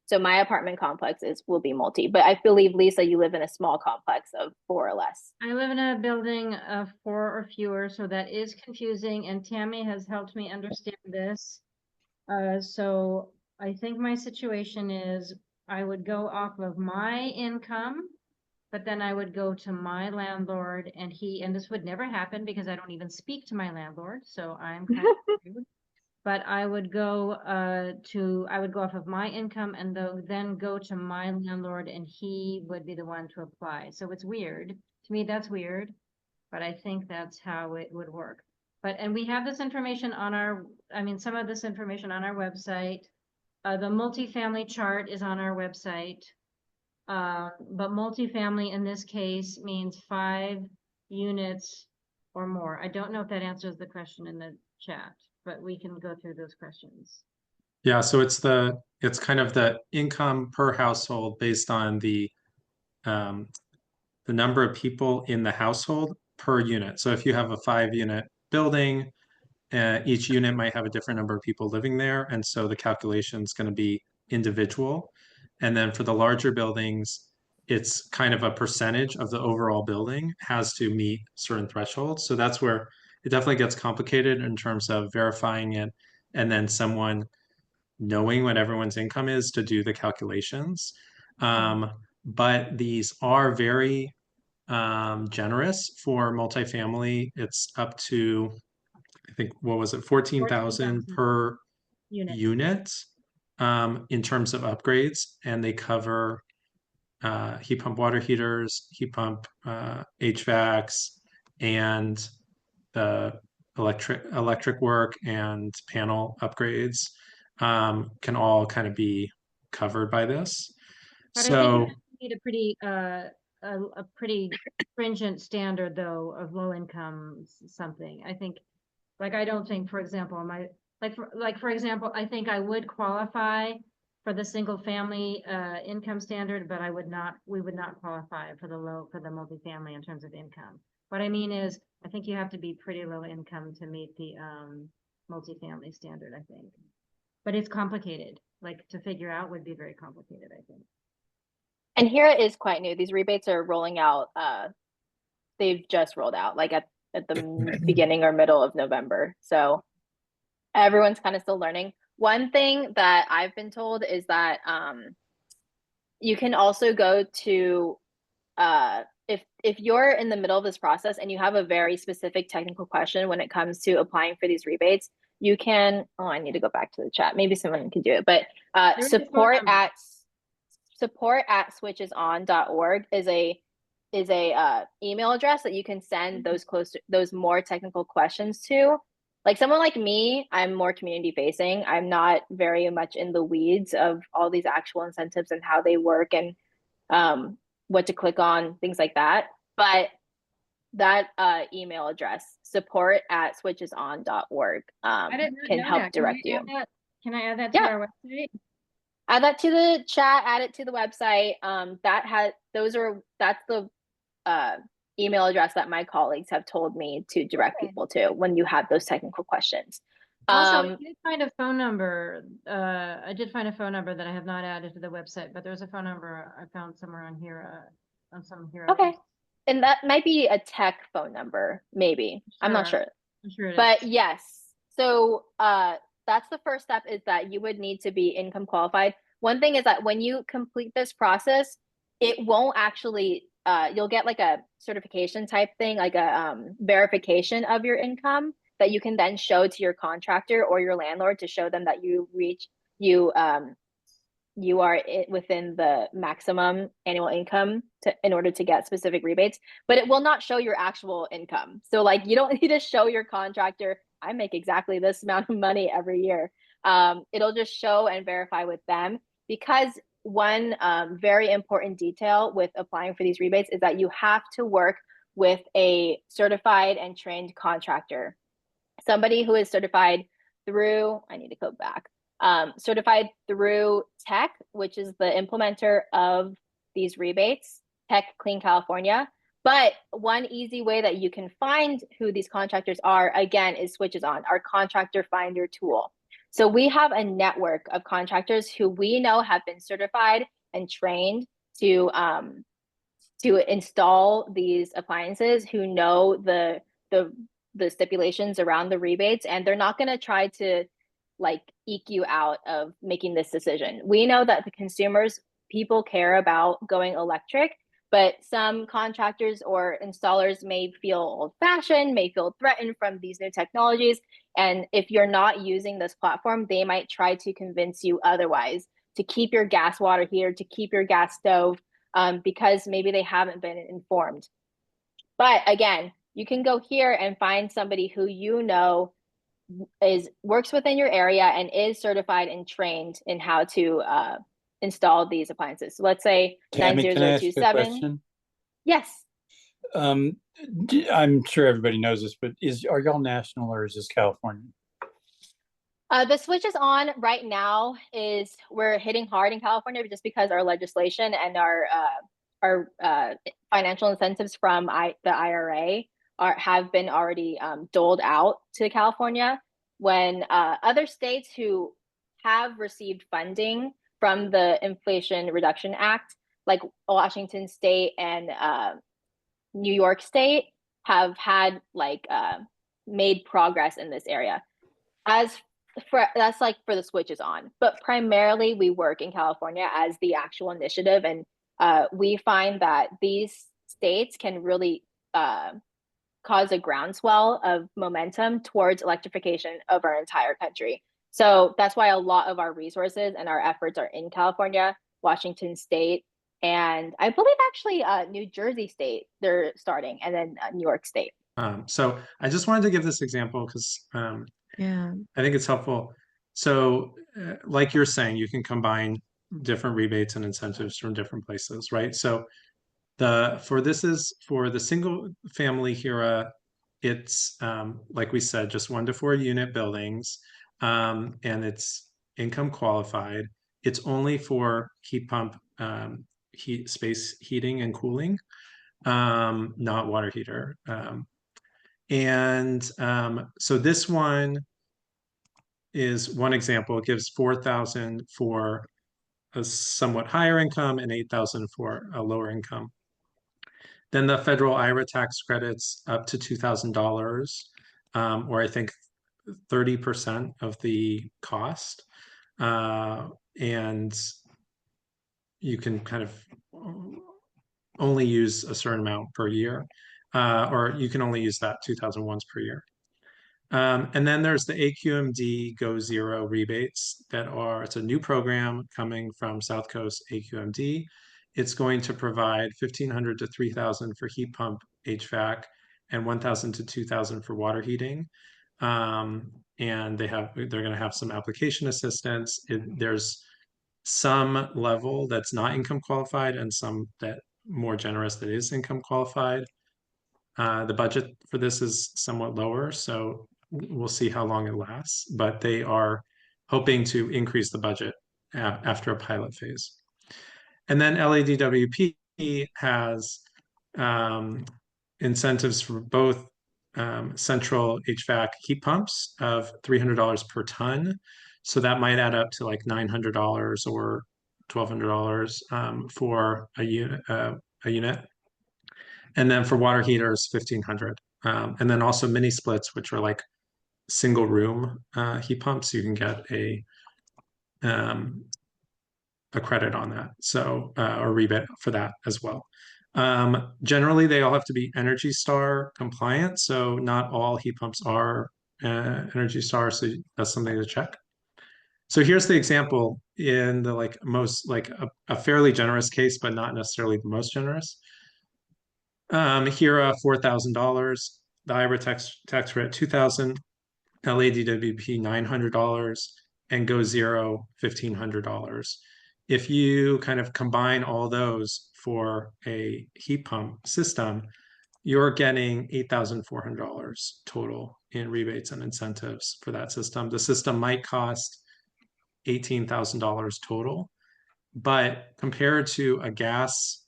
So my apartment complex will be multi, but I believe, Lisa, you live in a small complex of 4 or less. I live in a building of 4 or fewer, so that is confusing, and Tami has helped me understand this. So I think my situation is I would go off of my income, but then I would go to my landlord and this would never happen because I don't even speak to my landlord, so I'm kind of rude. But I would go off of my income and then go to my landlord and he would be the one to apply. So it's weird. To me, that's weird, but I think that's how it would work. And we have this information some of this information on our website. The multifamily chart is on our website. But multifamily in this case means 5 units or more. I don't know if that answers the question in the chat, but we can go through those questions. Yeah, so it's kind of the income per household based on the number of people in the household per unit. So if you have a 5-unit building, each unit might have a different number of people living there, and so the calculation is going to be individual. And then for the larger buildings, it's kind of a percentage of the overall building has to meet certain thresholds. So that's where it definitely gets complicated in terms of verifying it, and then someone knowing what everyone's income is to do the calculations. But these are very generous for multifamily. It's up to, I think, what was it, 14,000 per unit in terms of upgrades, and they cover heat pump water heaters, heat pump HVACs, and the electric work and panel upgrades can all kind of be covered by this. But So I think you need a pretty stringent standard though of low income something. I think, I don't think, for example, for example, I think I would qualify for the single family income standard, but we would not qualify for the multifamily in terms of income. What I mean is, I think you have to be pretty low income to meet the multifamily standard, I think. But it's complicated, to figure out would be very complicated, I think. And here it is quite new. These rebates are rolling out. They've just rolled out at the beginning or middle of November. So everyone's kind of still learning. One thing that I've been told is that you can also go to if you're in the middle of this process and you have a very specific technical question when it comes to applying for these rebates, you can, I need to go back to the chat. Maybe someone can do it, but support at switcheson.org is a email address that you can send those more technical questions to. Someone like me, I'm more community facing. I'm not very much in the weeds of all these actual incentives and how they work and what to click on, things like that. But that email address, support@switcheson.org, can help direct you. Can I add that to our website? Add that to the chat, add it to the website. That's the email address that my colleagues have told me to direct people to when you have those technical questions. Also, I did find a phone number. I did find a phone number that I have not added to the website, but there's a phone number I found somewhere on here, on some here. Okay. And that might be a tech phone number, maybe. Sure. I'm not sure. I'm sure it but is. Yes. So that's the first step, is that you would need to be income qualified. One thing is that when you complete this process, it won't actually, you'll get a certification type thing, a verification of your income that you can then show to your contractor or your landlord to show them that you you are within the maximum annual income in order to get specific rebates, but it will not show your actual income. So like you don't need to show your contractor, I make exactly this amount of money every year. It'll just show and verify with them, because one very important detail with applying for these rebates is that you have to work with a certified and trained contractor. Somebody who is certified through, I need to go back, certified through Tech, which is the implementer of these rebates, Tech Clean California. But one easy way that you can find who these contractors are, again, is Switches On, our contractor finder tool. So we have a network of contractors who we know have been certified and trained to install these appliances, who know the stipulations around the rebates, and they're not going to try to like eke you out of making this decision. We know that the consumers, people care about going electric, but some contractors or installers may feel old-fashioned, may feel threatened from these new technologies. And if you're not using this platform, they might try to convince you otherwise, to keep your gas water heater, to keep your gas stove, because maybe they haven't been informed. But again, you can go here and find somebody who you know works within your area and is certified and trained in how to install these appliances. So let's say Tami, can I ask you a 90027. question? Yes. I'm sure everybody knows this, but are y'all national or is this California? The Switches On right now is we're hitting hard in California just because our legislation and our financial incentives from the IRA have been already doled out to California, when other states who have received funding from the Inflation Reduction Act, like Washington State and New York State, have had like made progress in this area. That's like for the Switches On, but primarily we work in California as the actual initiative, and we find that these states can really cause a groundswell of momentum towards electrification of our entire country. So that's why a lot of our resources and our efforts are in California, Washington State, and I believe actually New Jersey State, they're starting, and then New York State. So I just wanted to give this example because Yeah. I think it's helpful. So like you're saying, you can combine different rebates and incentives from different places, right? So for the single family HERA, it's like we said, just 1 to 4 unit buildings, and it's income qualified. It's only for heat pump space heating and cooling, not water heater. So this one is one example. It gives 4,000 for a somewhat higher income and 8,000 for a lower income. Then the federal IRA tax credits up to $2,000, or I think 30% of the cost. And you can kind of only use a certain amount per year, or you can only use that 2,000 once per year. And then there's the AQMD Go Zero rebates it's a new program coming from South Coast AQMD. It's going to provide $1,500 to $3,000 for heat pump HVAC and $1,000 to $2,000 for water heating. And they're going to have some application assistance. There's some level that's not income qualified and some that more generous that is income qualified. The budget for this is somewhat lower, so we'll see how long it lasts, but they are hoping to increase the budget after a pilot phase. And then LADWP has incentives for both central HVAC heat pumps of $300 per ton. So that might add up to like $900 or $1,200 for a unit. And then for water heaters, $1,500. And then also mini splits, which are like single room heat pumps. You can get a credit on that, so or rebate for that as well. Generally, they all have to be Energy Star compliant, so not all heat pumps are Energy Star, so that's something to check. So here's the example in the like most like a fairly generous case, but not necessarily the most generous. Here, $4,000, the IRA tax rate $2,000, LADWP $900, and go zero $1,500. If you kind of combine all those for a heat pump system, you're getting $8,400 total in rebates and incentives for that system. The system might cost $18,000 total, but compared to a gas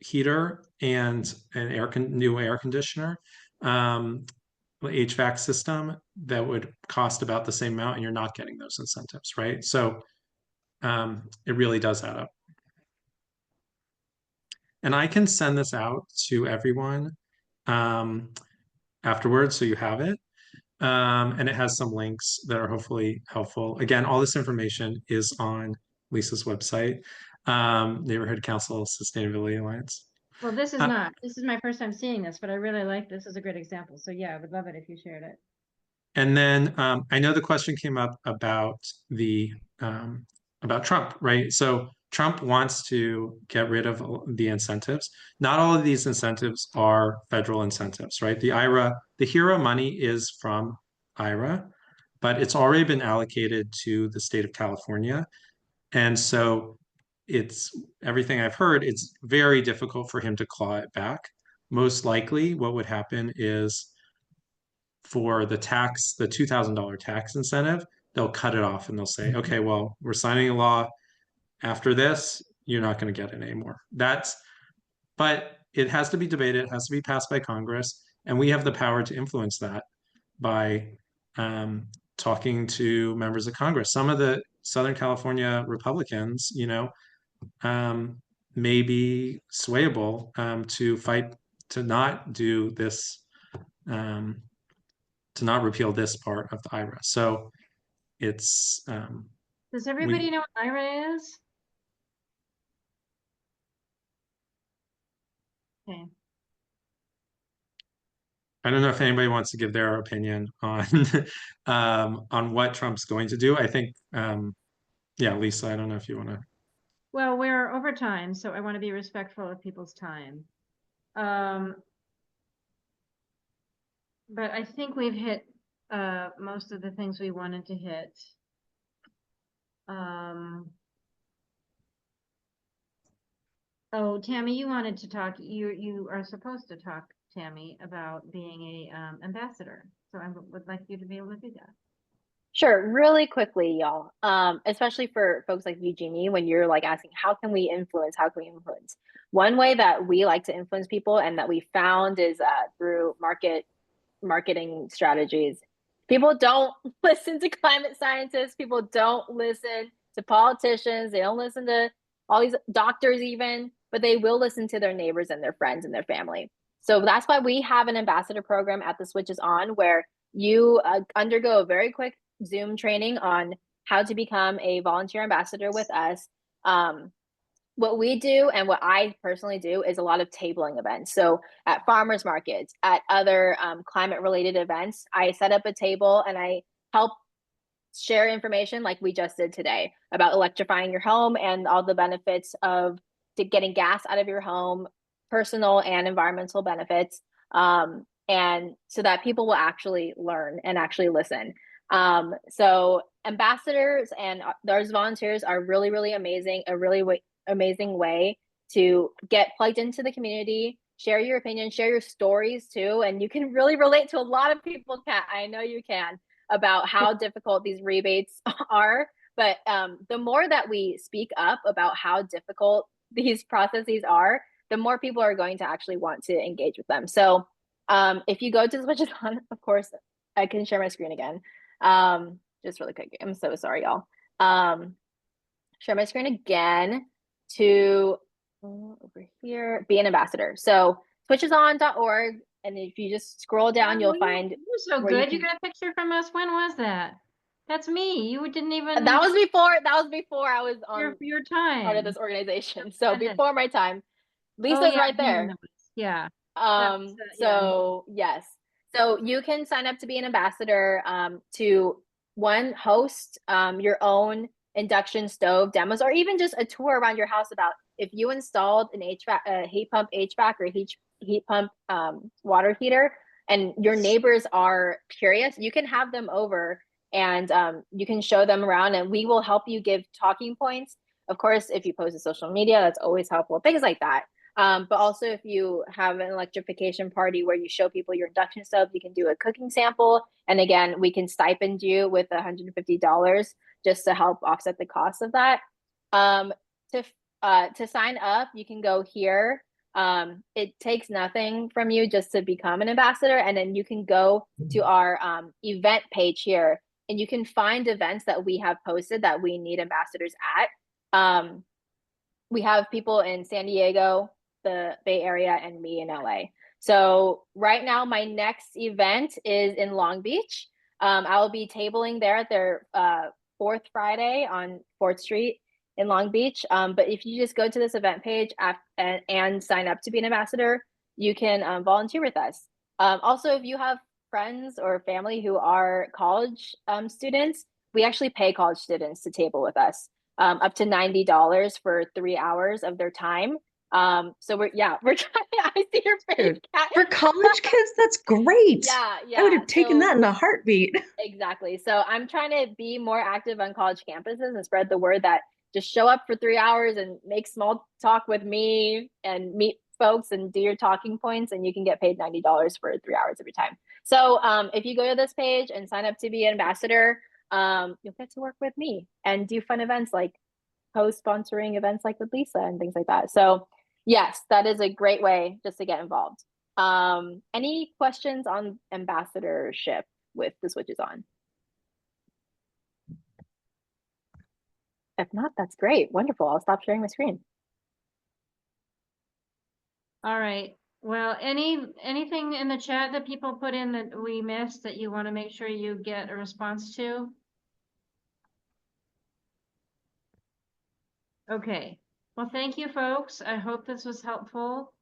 heater and an new air conditioner, HVAC system, that would cost about the same amount, and you're not getting those incentives, right? So it really does add up. And I can send this out to everyone afterwards, so you have it. And it has some links that are hopefully helpful. Again, all this information is on Lisa's website, Neighborhood Council Sustainability Alliance. Well, this is not. This is my first time seeing this, but I really like this. Is a great example. So yeah, I would love it if you shared it. And then I know the question came up about the about Trump, right? So Trump wants to get rid of the incentives. Not all of these incentives are federal incentives, right? The IRA, the HERO money is from IRA, but it's already been allocated to the state of California. And so it's everything I've heard, it's very difficult for him to claw it back. Most likely what would happen is for the tax, the $2,000 tax incentive, they'll cut it off and they'll say, okay, well, we're signing a law. After this, you're not going to get it anymore. But it has to be debated, it has to be passed by Congress, and we have the power to influence that by talking to members of Congress. Some of the Southern California Republicans, may be swayable to fight to not do this, to not repeal this part of the IRA. So it's Does everybody know what IRA is? Okay. I don't know if anybody wants to give their opinion on on what Trump's going to do. I think yeah, Lisa, I don't know if you want to. Well, we're over time, so I want to be respectful of people's time. But I think we've hit most of the things we wanted to hit. Oh, Tami, you wanted to talk. You are supposed to talk, Tami, about being a ambassador. So I would like you to be able to do that. Sure, really quickly, y'all. Especially for folks like Eugenie, when you're like asking, how can we influence? How can we influence? One way that we like to influence people and that we found is through marketing strategies. People don't listen to climate scientists. People don't listen to politicians. They don't listen to all these doctors even, but they will listen to their neighbors and their friends and their family. So that's why we have an ambassador program at the Switch Is On, where you undergo a very quick Zoom training on how to become a volunteer ambassador with us. What we do and what I personally do is a lot of tabling events. So at farmers markets, at other climate related events, I set up a table and I help share information like we just did today about electrifying your home and all the benefits of getting gas out of your home, personal and environmental benefits. And so that people will actually learn and actually listen. So ambassadors and those volunteers are really, really amazing, a really amazing way to get plugged into the community, share your opinion, share your stories too. And you can really relate to a lot of people, Kat, I know you can, about how difficult these rebates are. But the more that we speak up about how difficult these processes are, the more people are going to actually want to engage with them. So if you go to the Switch Is On, of course, I can share my screen again. Just really quick. I'm so sorry, y'all. Share my screen again to over here, be an ambassador. So switchison.org. And if you just scroll down, you'll find. You're so good. You got a picture from us. When was that? That's me. You didn't even. That was before I was on your time. Part of this organization. So before my time. Lisa's yeah, right there. Yeah. So yes. So you can sign up to be an ambassador to one, host your own induction stove demos, or even just a tour around your house about if you installed an HVAC, heat pump HVAC or heat pump water heater, and your neighbors are curious, you can have them over and you can show them around, and we will help you give talking points. Of course, if you post to social media, that's always helpful, things like that. But also if you have an electrification party where you show people your induction stove, you can do a cooking sample. And again, we can stipend you with $150 just to help offset the cost of that. To sign up, you can go here. It takes nothing from you just to become an ambassador. And then you can go to our event page here, and you can find events that we have posted that we need ambassadors at. We have people in San Diego, the Bay Area, and me in LA. So right now, my next event is in Long Beach. I'll be tabling there at their fourth Friday on 4th Street in Long Beach. But if you just go to this event page and sign up to be an ambassador, you can volunteer with us. Also, if you have friends or family who are college students, we actually pay college students to table with us, up to $90 for 3 hours of their time. So we're trying. I see your face, Kat. For college kids, that's great. Yeah. I would have taken that in a heartbeat. Exactly. So I'm trying to be more active on college campuses and spread the word that just show up for 3 hours and make small talk with me and meet folks and do your talking points, and you can get paid $90 for 3 hours every time. So if you go to this page and sign up to be an ambassador, you'll get to work with me and do fun events like co-sponsoring events like with Lisa and things like that. So yes, that is a great way just to get involved. Any questions on ambassadorship with the switches on? If not, that's great. Wonderful. I'll stop sharing my screen. All right. Well, anything in the chat that people put in that we missed that you want to make sure you get a response to? Okay. Well, thank you, folks. I hope this was helpful.